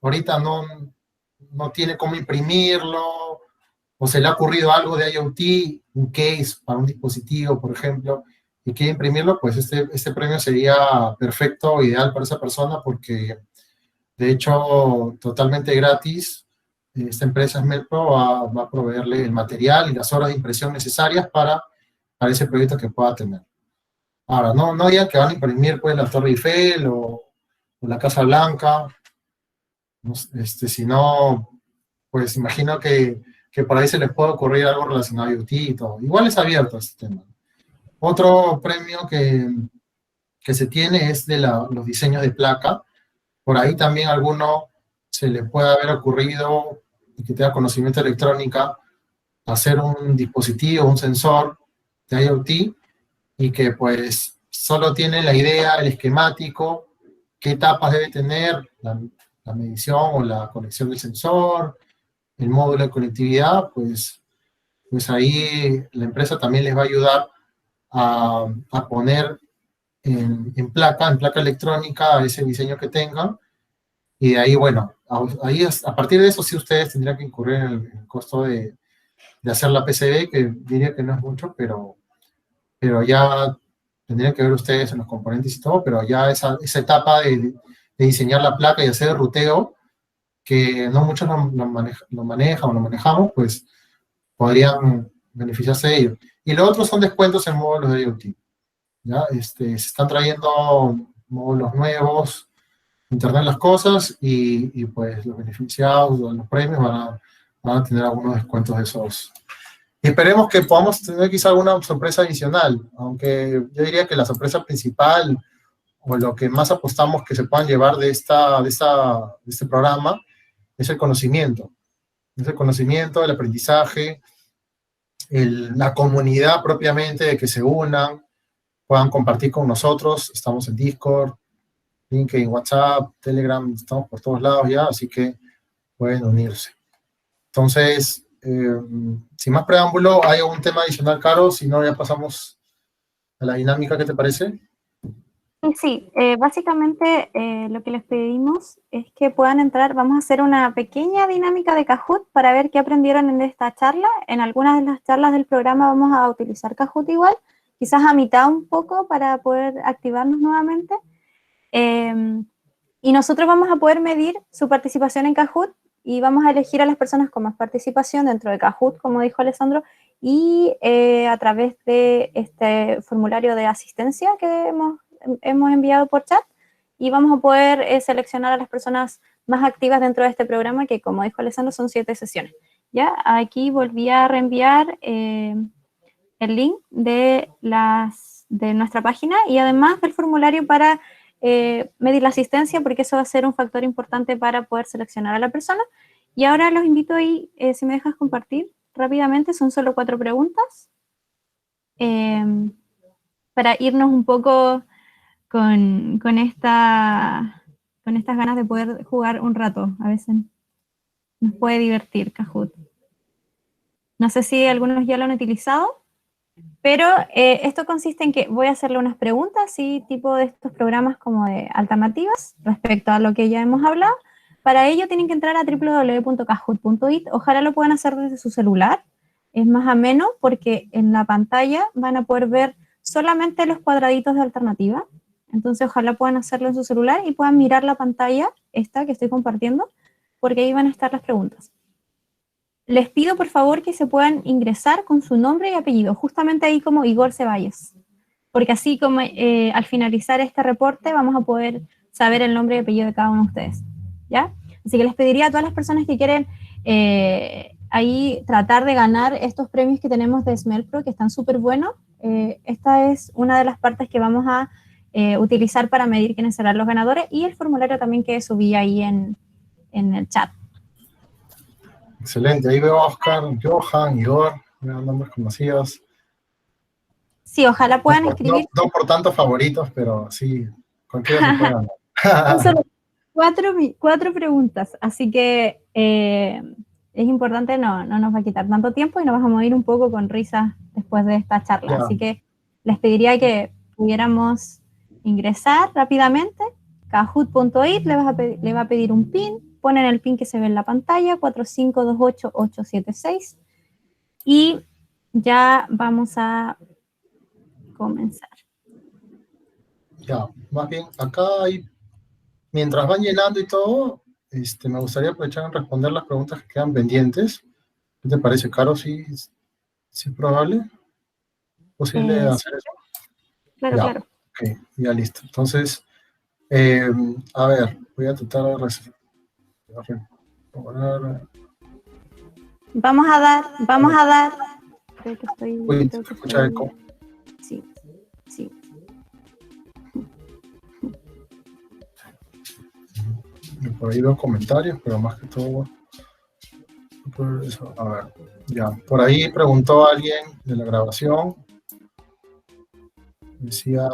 ahorita no tiene cómo imprimirlo, o se le ha ocurrido algo de IoT, un case para un dispositivo, por ejemplo, y quiere imprimirlo, pues este premio sería perfecto, ideal para esa persona, porque de hecho, totalmente gratis, esta empresa Melpro va a proveerle el material y las horas de impresión necesarias para ese proyecto que pueda tener. Ahora, no digan que van a imprimir pues la Torre Eiffel o la Casa Blanca, sino, pues imagino que por ahí se les puede ocurrir algo relacionado a IoT y todo. Igual es abierto este tema. Otro premio que se tiene es de los diseños de placa. Por ahí también a alguno se le puede haber ocurrido, y que tenga conocimiento de electrónica, hacer un dispositivo, un sensor de IoT, y que pues solo tiene la idea, el esquemático, qué etapas debe tener la medición o la conexión del sensor, el módulo de conectividad. Pues ahí la empresa también les va a ayudar a poner en placa electrónica ese diseño que tengan, y de ahí, bueno, ahí a partir de eso sí ustedes tendrían que incurrir en el costo de hacer la PCB, que diría que no es mucho, pero ya tendrían que ver ustedes en los componentes y todo, pero ya esa etapa de diseñar la placa y hacer el ruteo, que no muchos lo manejan o lo manejamos, pues podrían beneficiarse de ello. Y lo otro son descuentos en módulos de IoT. ¿Ya? Se están trayendo módulos nuevos, Internet de las Cosas, y pues los beneficiados, los premios van a tener algunos descuentos de esos. Y esperemos que podamos tener quizá alguna sorpresa adicional, aunque yo diría que la sorpresa principal, o lo que más apostamos que se puedan llevar de este programa, es el conocimiento. Es el conocimiento, el aprendizaje, la comunidad propiamente, de que se unan, puedan compartir con nosotros. Estamos en Discord, LinkedIn, WhatsApp, Telegram, estamos por todos lados ya, así que pueden unirse. Entonces, sin más preámbulo, ¿hay algún tema adicional, Caro? Si no, ya pasamos a la dinámica. ¿Qué te parece? Sí, básicamente lo que les pedimos es que puedan entrar. Vamos a hacer una pequeña dinámica de Kahoot para ver qué aprendieron en esta charla. En algunas de las charlas del programa vamos a utilizar Kahoot igual, quizás a mitad un poco para poder activarnos nuevamente. Y nosotros vamos a poder medir su participación en Kahoot, y vamos a elegir a las personas con más participación dentro de Kahoot, como dijo Alessandro, y a través de este formulario de asistencia que hemos enviado por chat, y vamos a poder seleccionar a las personas más activas dentro de este programa, que como dijo Alessandro, son 7 sesiones. Ya, aquí volví a reenviar el link de nuestra página y además del formulario para medir la asistencia, porque eso va a ser un factor importante para poder seleccionar a la persona. Y ahora los invito ahí, si me dejas compartir rápidamente, son solo 4 preguntas, para irnos un poco con estas ganas de poder jugar un rato. A veces nos puede divertir Kahoot. No sé si algunos ya lo han utilizado, pero esto consiste en que voy a hacerle unas preguntas, ¿sí? Tipo de estos programas como de alternativas respecto a lo que ya hemos hablado. Para ello tienen que entrar a www.kahoot.it. Ojalá lo puedan hacer desde su celular. Es más ameno porque en la pantalla van a poder ver solamente los cuadraditos de alternativa. Entonces ojalá puedan hacerlo en su celular y puedan mirar la pantalla esta que estoy compartiendo, porque ahí van a estar las preguntas. Les pido por favor que se puedan ingresar con su nombre y apellido, justamente ahí como Igor Ceballos, porque así como al finalizar este reporte vamos a poder saber el nombre y apellido de cada uno de ustedes, ¿ya? Así que les pediría a todas las personas que quieren ahí tratar de ganar estos premios que tenemos de SmelPro, que están súper buenos. Esta es una de las partes que vamos a utilizar para medir quiénes serán los ganadores, y el formulario también que subí ahí en el chat. Excelente, ahí veo a Oscar, Johan, Igor, nombres conocidos. Sí, ojalá puedan escribir. No por tantos favoritos, pero sí, cualquiera se puede ganar. Son solo 4 preguntas, así que es importante, no nos va a quitar tanto tiempo y nos vamos a ir un poco con risas después de esta charla. Así que les pediría que pudiéramos ingresar rápidamente. Kahoot.it le va a pedir un PIN. Ponen el PIN que se ve en la pantalla, 4528876, y ya vamos a comenzar. Ya, más bien, acá hay, mientras van llenando y todo, me gustaría aprovechar en responder las preguntas que quedan pendientes. ¿Qué te parece, Caro? ¿Sí es probable? ¿Posible hacer eso? Claro, ya, claro. Ok, ya listo. Entonces, a ver, voy a tratar de Vamos a dar. Creo que estoy. Uy, ¿se escucha eco? Sí. Por ahí veo comentarios, pero más que todo. A ver, ya. Por ahí preguntó alguien de la grabación. Decía.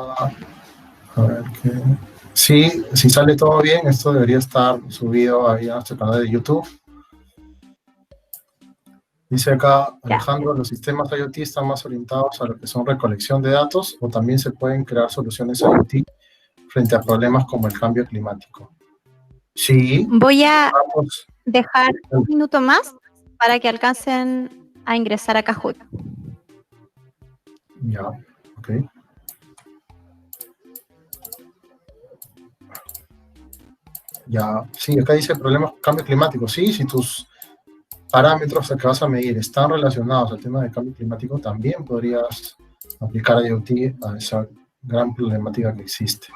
A ver qué. Sí, si sale todo bien, esto debería estar subido ahí a nuestro canal de YouTube. Dice acá Alejandro, los sistemas IoT están más orientados a lo que son recolección de datos, o también se pueden crear soluciones IoT frente a problemas como el cambio climático. Sí. Voy a dejar un minuto más para que alcancen a ingresar a Kahoot. Ya, ok. Ya, sí, acá dice problemas cambio climático. Sí, si tus parámetros que vas a medir están relacionados al tema del cambio climático, también podrías aplicar IoT a esa gran problemática que existe.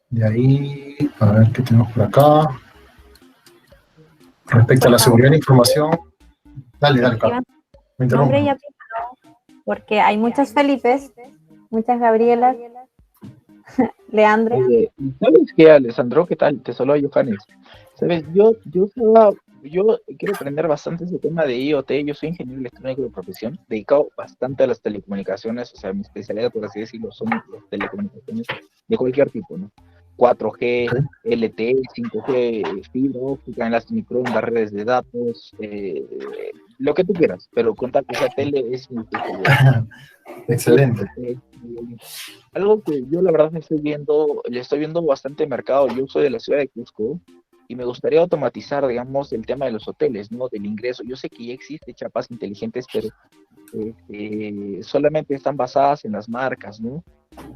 De ahí, a ver qué tenemos por acá. Respecto a la seguridad de la información, dale, Carlos. Me interrumpo. Porque hay muchos Felipes, muchas Gabrielas, Leandro. ¿Sabes qué, Alessandro? ¿Qué tal? Te saludo a Johannes. ¿Sabes? Yo quiero aprender bastante ese tema de IoT. Yo soy ingeniero electrónico de profesión, dedicado bastante a las telecomunicaciones, o sea, mi especialidad, por así decirlo, son las telecomunicaciones de cualquier tipo, ¿no? 4G, LTE, 5G, fibra óptica, enlaces microondas, redes de datos, lo que tú quieras, pero contar que sea tele es mi especialidad. Excelente. Algo que yo la verdad le estoy viendo bastante mercado. Yo soy de la ciudad de Cusco y me gustaría automatizar, digamos, el tema de los hoteles, ¿no? Del ingreso. Yo sé que ya existen chapas inteligentes, pero solamente están basadas en las marcas, ¿no?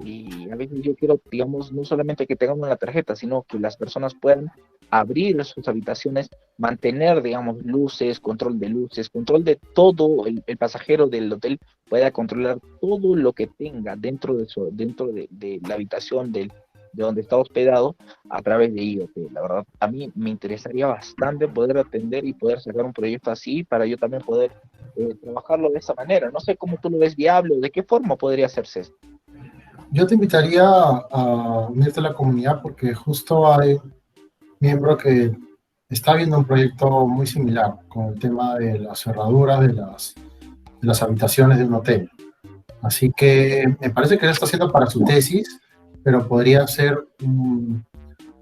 Y a veces yo quiero, digamos, no solamente que tengan una tarjeta, sino que las personas puedan abrir sus habitaciones, mantener, digamos, luces, control de todo, el pasajero del hotel pueda controlar todo lo que tenga dentro de la habitación, del de donde está hospedado a través de IoT. La verdad, a mí me interesaría bastante poder atender y poder sacar un proyecto así para yo también poder trabajarlo de esa manera. No sé cómo tú lo ves viable o de qué forma podría hacerse esto. Yo te invitaría a unirte a la comunidad porque justo hay un miembro que está viendo un proyecto muy similar con el tema de las cerraduras de las habitaciones de un hotel. Así que me parece que lo está haciendo para su tesis, pero podría ser un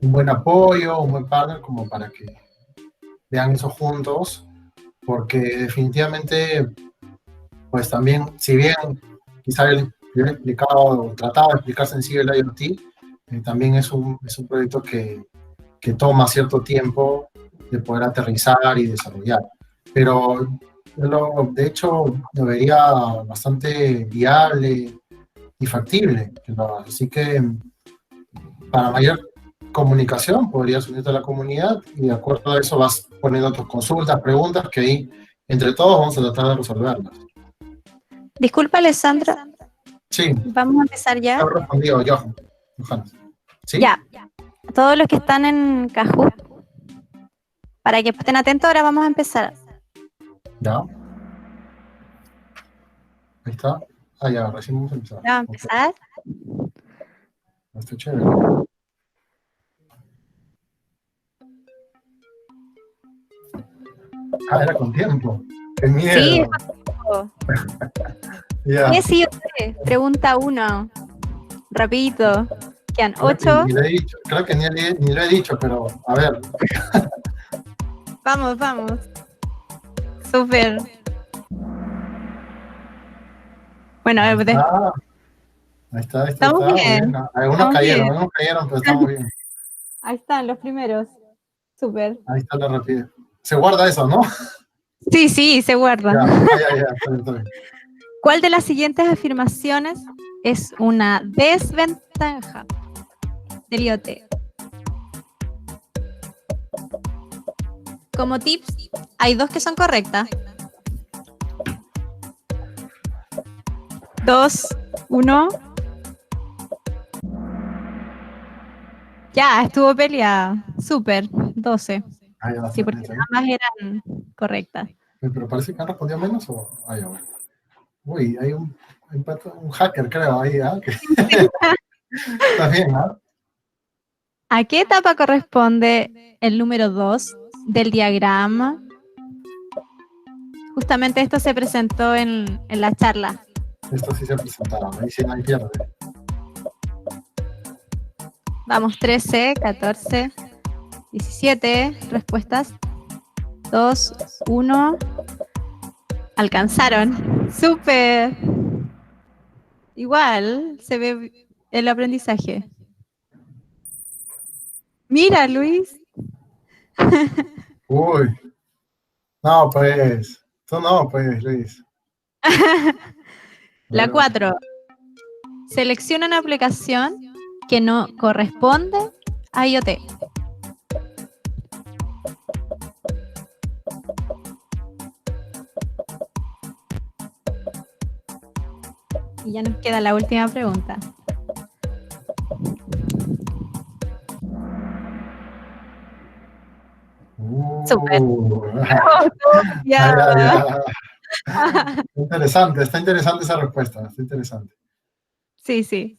buen apoyo, un buen partner como para que vean eso juntos, porque definitivamente, pues también, si bien quizá yo he explicado o tratado de explicar sencillo el IoT, también es un proyecto que toma cierto tiempo de poder aterrizar y desarrollar. Pero de hecho lo vería bastante viable y factible. Así que para mayor comunicación podrías unirte a la comunidad y de acuerdo a eso vas poniendo tus consultas, preguntas, que ahí entre todos vamos a tratar de resolverlas. Disculpa, Alessandra. Sí. Vamos a empezar ya. Ha respondido Johannes. ¿Sí? Ya. Todos los que están en Kahoot, para que estén atentos, ahora vamos a empezar. Ya. Ahí está. Ah, ya, recién vamos a empezar. Vamos a empezar. Está chévere. Ah, era con tiempo. ¡Qué miedo! Sí, Ya. ¿qué sí o qué? Pregunta 1. Rapidito. Quedan Creo que 8. ni lo he dicho. Creo que ni lo he dicho, pero a ver. Vamos. Súper. Bueno, a ver, Ahí está. Estamos bien. Algunos cayeron, pero estamos bien. Ahí están los primeros. Súper. Ahí está la rapidez. Se guarda eso, ¿no? Sí, se guarda. Ya, está bien. ¿Cuál de las siguientes afirmaciones es una desventaja del IoT? Como tips, hay 2 que son correctas. 2, 1. Ya, estuvo peleada. Súper, 12. Sí, porque ambas eran correctas. Pero parece que han respondido menos o... Ah, ya, bueno. Uy, hay un hacker, creo, ahí, ¿ah? Está bien, ¿ah? ¿A qué etapa corresponde el número 2 del diagrama? Justamente esto se presentó en la charla. Esto sí se presentaba, ahí sí nadie pierde. Vamos, 13, 14, 17 respuestas. 2, 1. Alcanzaron. ¡Súper! Igual se ve el aprendizaje. Mira, Luis. Uy. No, pues. Tú no, pues, Luis. La 4. Selecciona una aplicación que no corresponde a IoT. Y ya nos queda la última pregunta. Súper. Ya. Está interesante esa respuesta, está interesante. Sí.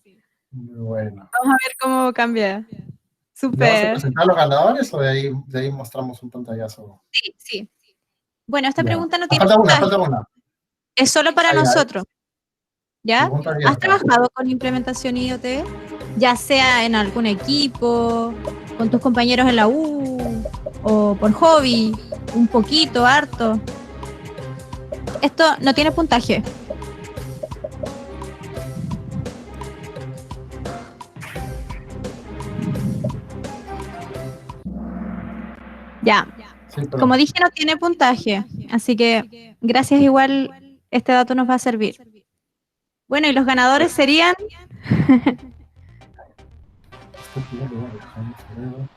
Muy bueno. Vamos a ver cómo cambia. ¿Le vamos a Súper. presentar a los ganadores o de ahí mostramos un pantallazo? Sí. Bueno, esta Ya. pregunta no tiene Falta puntaje. una. Es solo para nosotros. ¿Ya? Pregunta abierta. ¿Has trabajado con implementación IoT? Ya sea en algún equipo, con tus compañeros en la U, o por hobby, un poquito, harto. Esto no tiene puntaje. Ya. Sí, pero- Como dije, no tiene puntaje. Así que gracias igual, este dato nos va a servir. Bueno, y los ganadores serían...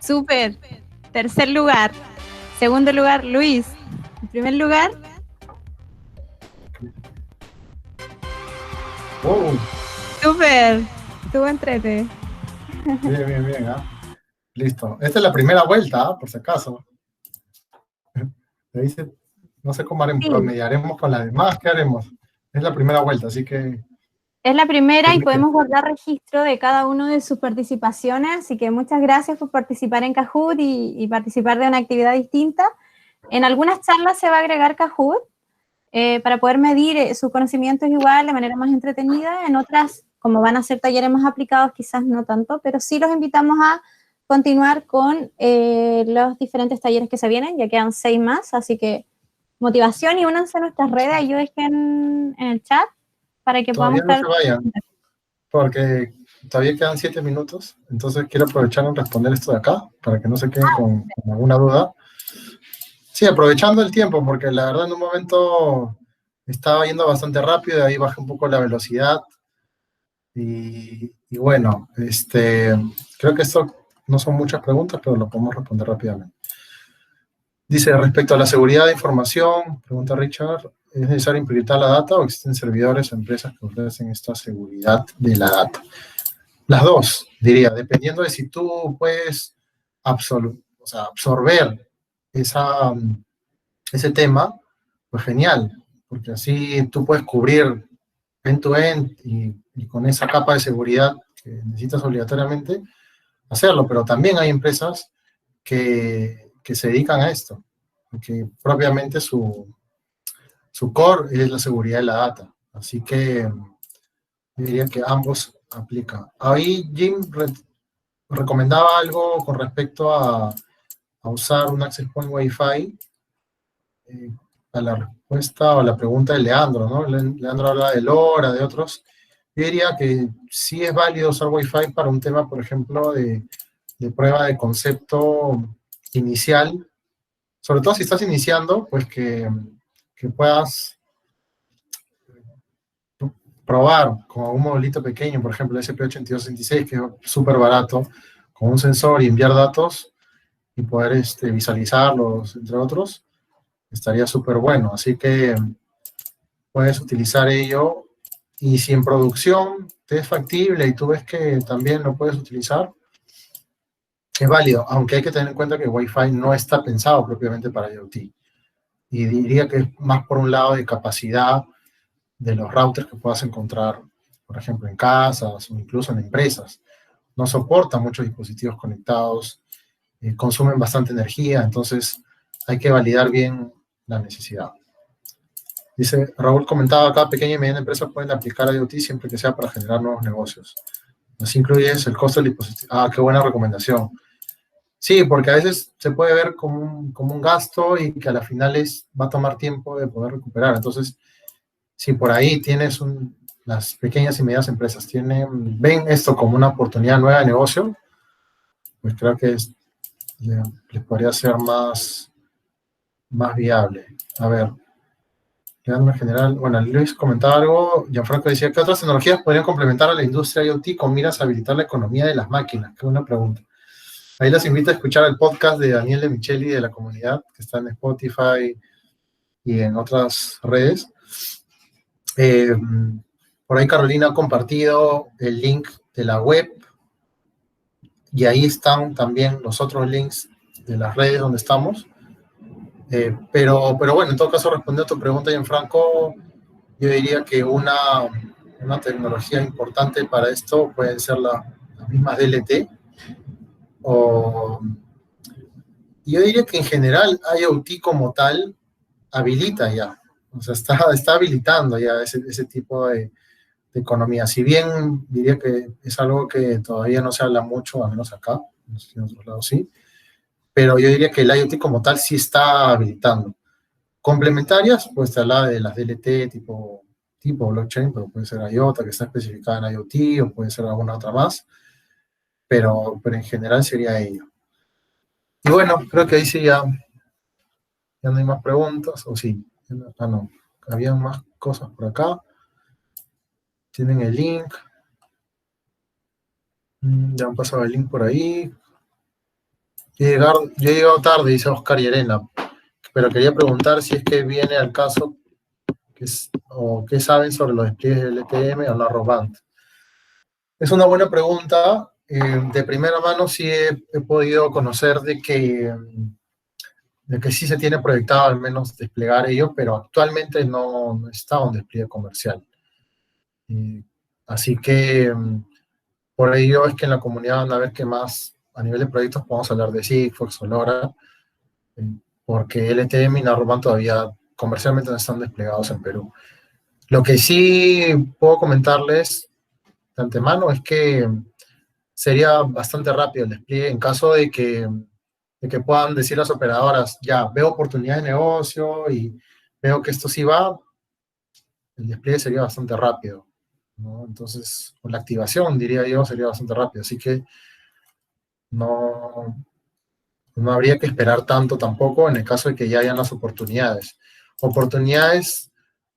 Súper. Tercer lugar. Segundo lugar, Luis. En primer lugar, Oh, súper. Estuvo entrete. Bien, bien, ¿ah? Listo. Esta es la primera vuelta, ¿ah? Por si acaso. Le dice, no sé cómo haremos, Sí. promediaremos con las demás, ¿qué haremos? Es la primera vuelta, así que Es la primera y podemos guardar registro de cada uno de sus participaciones, así que muchas gracias por participar en Kahoot y participar de una actividad distinta. En algunas charlas se va a agregar Kahoot para poder medir sus conocimientos igual de manera más entretenida. En otras, como van a ser talleres más aplicados, quizás no tanto, pero sí los invitamos a continuar con los diferentes talleres que se vienen, ya quedan 6 más, así que motivación y únanse a nuestras redes, ahí yo dejé en el chat para que todavía podamos no se vayan, porque todavía quedan 7 minutos, entonces quiero aprovechar en responder esto de acá, para que no se queden con alguna duda. Sí, aprovechando el tiempo, porque la verdad en un momento estaba yendo bastante rápido, y ahí bajé un poco la velocidad, y bueno, creo que esto no son muchas preguntas, pero lo podemos responder rápidamente. Dice, respecto a la seguridad de información, pregunta Richard, ¿es necesario encriptar la data o existen servidores o empresas que ofrecen esta seguridad de la data? Las dos, diría, dependiendo de si tú puedes absorber ese tema, pues genial, porque así tú puedes cubrir end-to-end y con esa capa de seguridad que necesitas obligatoriamente hacerlo, pero también hay empresas que se dedican a esto, porque propiamente su core es la seguridad de la data. Así que yo diría que ambos aplican. Ahí Jim recomendaba algo con respecto a usar un access point Wi-Fi a la respuesta o a la pregunta de Leandro, ¿no? Leandro habla de LoRa, de otros. Yo diría que sí es válido usar Wi-Fi para un tema, por ejemplo, de prueba de concepto inicial, sobre todo si estás iniciando, pues que puedas probar con un modulito pequeño, por ejemplo, SP8266, que es súper barato, con un sensor y enviar datos y poder visualizarlos, entre otros, estaría súper bueno. Así que puedes utilizar ello, y si en producción te es factible y tú ves que también lo puedes utilizar, es válido, aunque hay que tener en cuenta que Wi-Fi no está pensado propiamente para IoT. Y diría que es más por un lado de capacidad de los routers que puedas encontrar, por ejemplo, en casas o incluso en empresas. No soporta muchos dispositivos conectados, consumen bastante energía, entonces hay que validar bien la necesidad. Dice, Raúl comentaba acá, pequeña y mediana empresas pueden aplicar IoT siempre que sea para generar nuevos negocios. Así incluyes el costo del dispositivo. Ah, qué buena recomendación. Sí, porque a veces se puede ver como un gasto y que a la final va a tomar tiempo de poder recuperar. Entonces, si por ahí tienes las pequeñas y medianas empresas ven esto como una oportunidad nueva de negocio, pues creo que les podría ser más viable. A ver, en general, bueno, Luis comentaba algo, Gianfranco decía, ¿qué otras tecnologías podrían complementar a la industria IoT con miras a habilitar la economía de las máquinas? Qué buena pregunta. Ahí los invito a escuchar el podcast de Daniel de Micheli de la comunidad, que está en Spotify y en otras redes. Por ahí Carolina ha compartido el link de la web, y ahí están también los otros links de las redes donde estamos. Pero bueno, en todo caso, respondiendo a tu pregunta, Gianfranco, yo diría que una tecnología importante para esto pueden ser las mismas DLT, yo diría que en general IoT como tal habilita ya, o sea, está habilitando ya ese tipo de economía. Si bien diría que es algo que todavía no se habla mucho, al menos acá, no sé si en otros lados sí, pero yo diría que el IoT como tal sí está habilitando. Complementarias, pues te habla de las DLT tipo blockchain, pero puede ser IOTA, que está especificada en IoT, o puede ser alguna otra más, pero en general sería ello. Y bueno, creo que ahí sí ya no hay más preguntas, o sí, no, había más cosas por acá. Tienen el link. Ya han pasado el link por ahí. Yo he llegado tarde, dice Oscar y Elena, pero quería preguntar si es que viene al caso o qué saben sobre los despliegues del LTM o la Narrowband. Es una buena pregunta. de primera mano sí he podido conocer de que sí se tiene proyectado al menos desplegar ello, pero actualmente no está un despliegue comercial. Así que por ello es que en la comunidad van a ver que más a nivel de proyectos podemos hablar de Sigfox o LoRa, porque LTE y Narrowband todavía comercialmente no están desplegados en Perú. Lo que sí puedo comentarles de antemano es que sería bastante rápido el despliegue en caso de que puedan decir las operadoras, ya, veo oportunidad de negocio y veo que esto sí va, el despliegue sería bastante rápido, ¿no? Entonces, con la activación, diría yo, sería bastante rápido. Así que no habría que esperar tanto tampoco en el caso de que ya hayan las oportunidades. Oportunidades,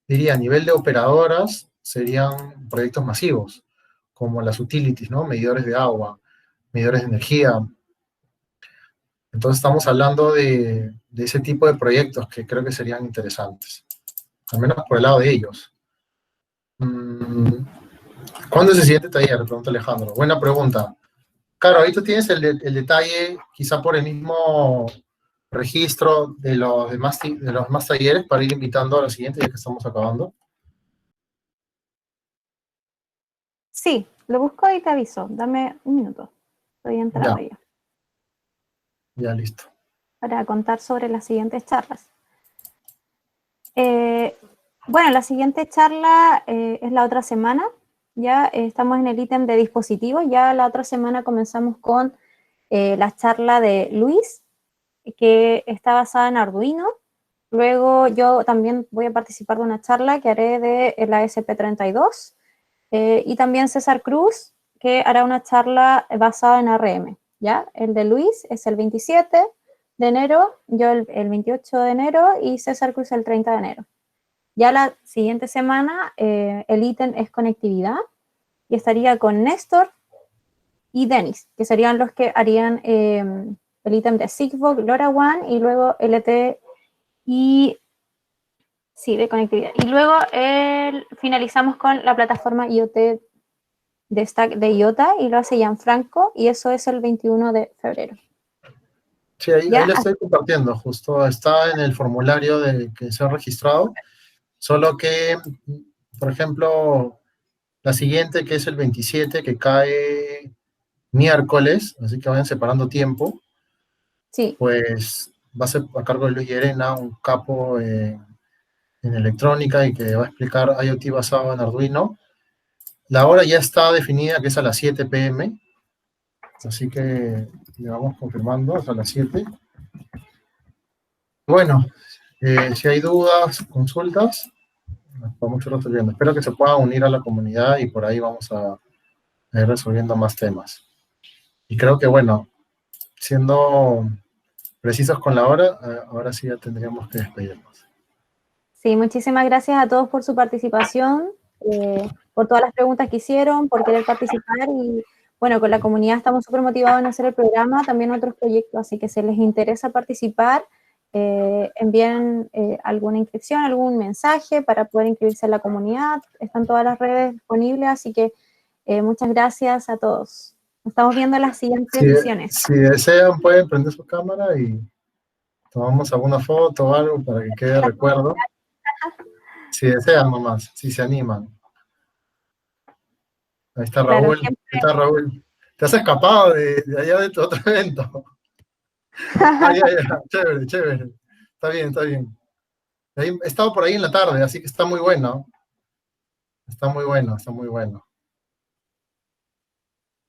diría, a nivel de operadoras, serían proyectos masivos, como las utilities, ¿no? Medidores de agua, medidores de energía. Entonces estamos hablando de ese tipo de proyectos que creo que serían interesantes, al menos por el lado de ellos. ¿Cuándo es el siguiente taller? Pregunta Alejandro. Buena pregunta. Claro, ahí tú tienes el detalle, quizá por el mismo registro de los demás talleres, para ir invitando a los siguientes, ya que estamos acabando. Sí, lo busco y te aviso. Dame un minuto. Estoy entrando ya. Ya, listo. Para contar sobre las siguientes charlas. Bueno, la siguiente charla es la otra semana. Ya estamos en el ítem de dispositivos. Ya la otra semana comenzamos con la charla de Luis, que está basada en Arduino. Luego yo también voy a participar de una charla que haré de la SP32. Y también César Cruz, que hará una charla basada en ARM. ¿Ya? El de Luis es el 27 de enero, yo el 28 de enero y César Cruz el 30 de enero. Ya la siguiente semana el ítem es conectividad y estaría con Néstor y Denis, que serían los que harían el ítem de Sigfox, LoRaWAN y luego LTE y sí, de conectividad. Y luego finalizamos con la plataforma IoT de Stack de IOTA y lo hace Gianfranco y eso es el 21 de febrero. Sí, ahí lo estoy compartiendo, justo está en el formulario que se ha registrado, solo que, por ejemplo, la siguiente, que es el 27, que cae miércoles, así que vayan separando tiempo, sí. Pues va a ser a cargo de Luis Llerena, un capo en electrónica y que va a explicar IoT basado en Arduino. La hora ya está definida, que es a las 7 p.m., así que le vamos confirmando, es a las 7. Bueno, si hay dudas, consultas, nos podemos ir resolviendo. Espero que se puedan unir a la comunidad y por ahí vamos a ir resolviendo más temas. Y creo que, bueno, siendo precisos con la hora, ahora sí ya tendríamos que despedirnos. Sí, muchísimas gracias a todos por su participación, por todas las preguntas que hicieron, por querer participar y, bueno, con la comunidad estamos súper motivados en hacer el programa, también otros proyectos, así que si les interesa participar, envíen alguna inscripción, algún mensaje para poder inscribirse en la comunidad. Están todas las redes disponibles, así que muchas gracias a todos. Nos estamos viendo en las siguientes sesiones. Si desean, pueden prender su cámara y tomamos alguna foto o algo para que quede recuerdo. Si desean, nomás, si se animan. Ahí está Raúl. Claro, ahí está Raúl. Te has escapado de allá de tu otro evento. Ya. Chévere, chévere. Está bien, está bien. He estado por ahí en la tarde, así que está muy bueno. Está muy bueno, está muy bueno.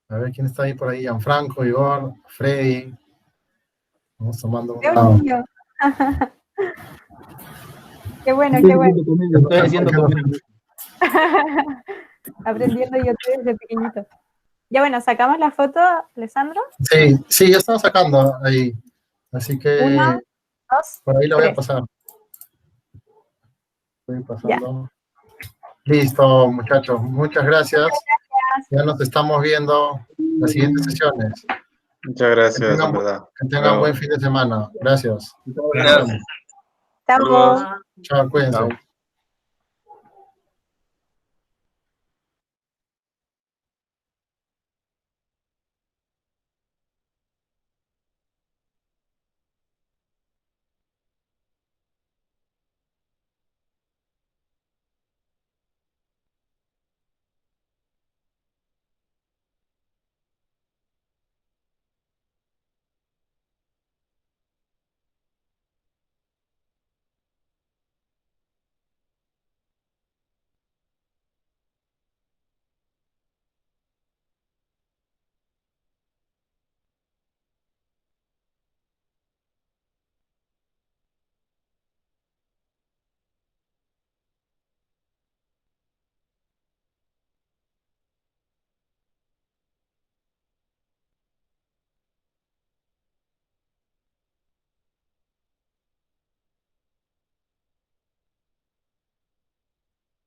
A ver quién está ahí por ahí. Gianfranco, Igor, Freddy. Vamos tomando una... Qué bueno, qué bueno. Estoy haciendo comiendo. Aprendiendo yo desde pequeñito. Ya bueno, ¿sacamos la foto, Alessandro? Sí, ya estaba sacando ahí. Así que 1, 2, por ahí lo voy a 3. pasar. Voy pasando. Ya. Listo, muchachos. Muchas gracias. Ya nos estamos viendo en las siguientes sesiones. Muchas gracias, en verdad. Que tengan buen fin de semana. Gracias. Gracias. Chao. Chao, cuídense. Chao.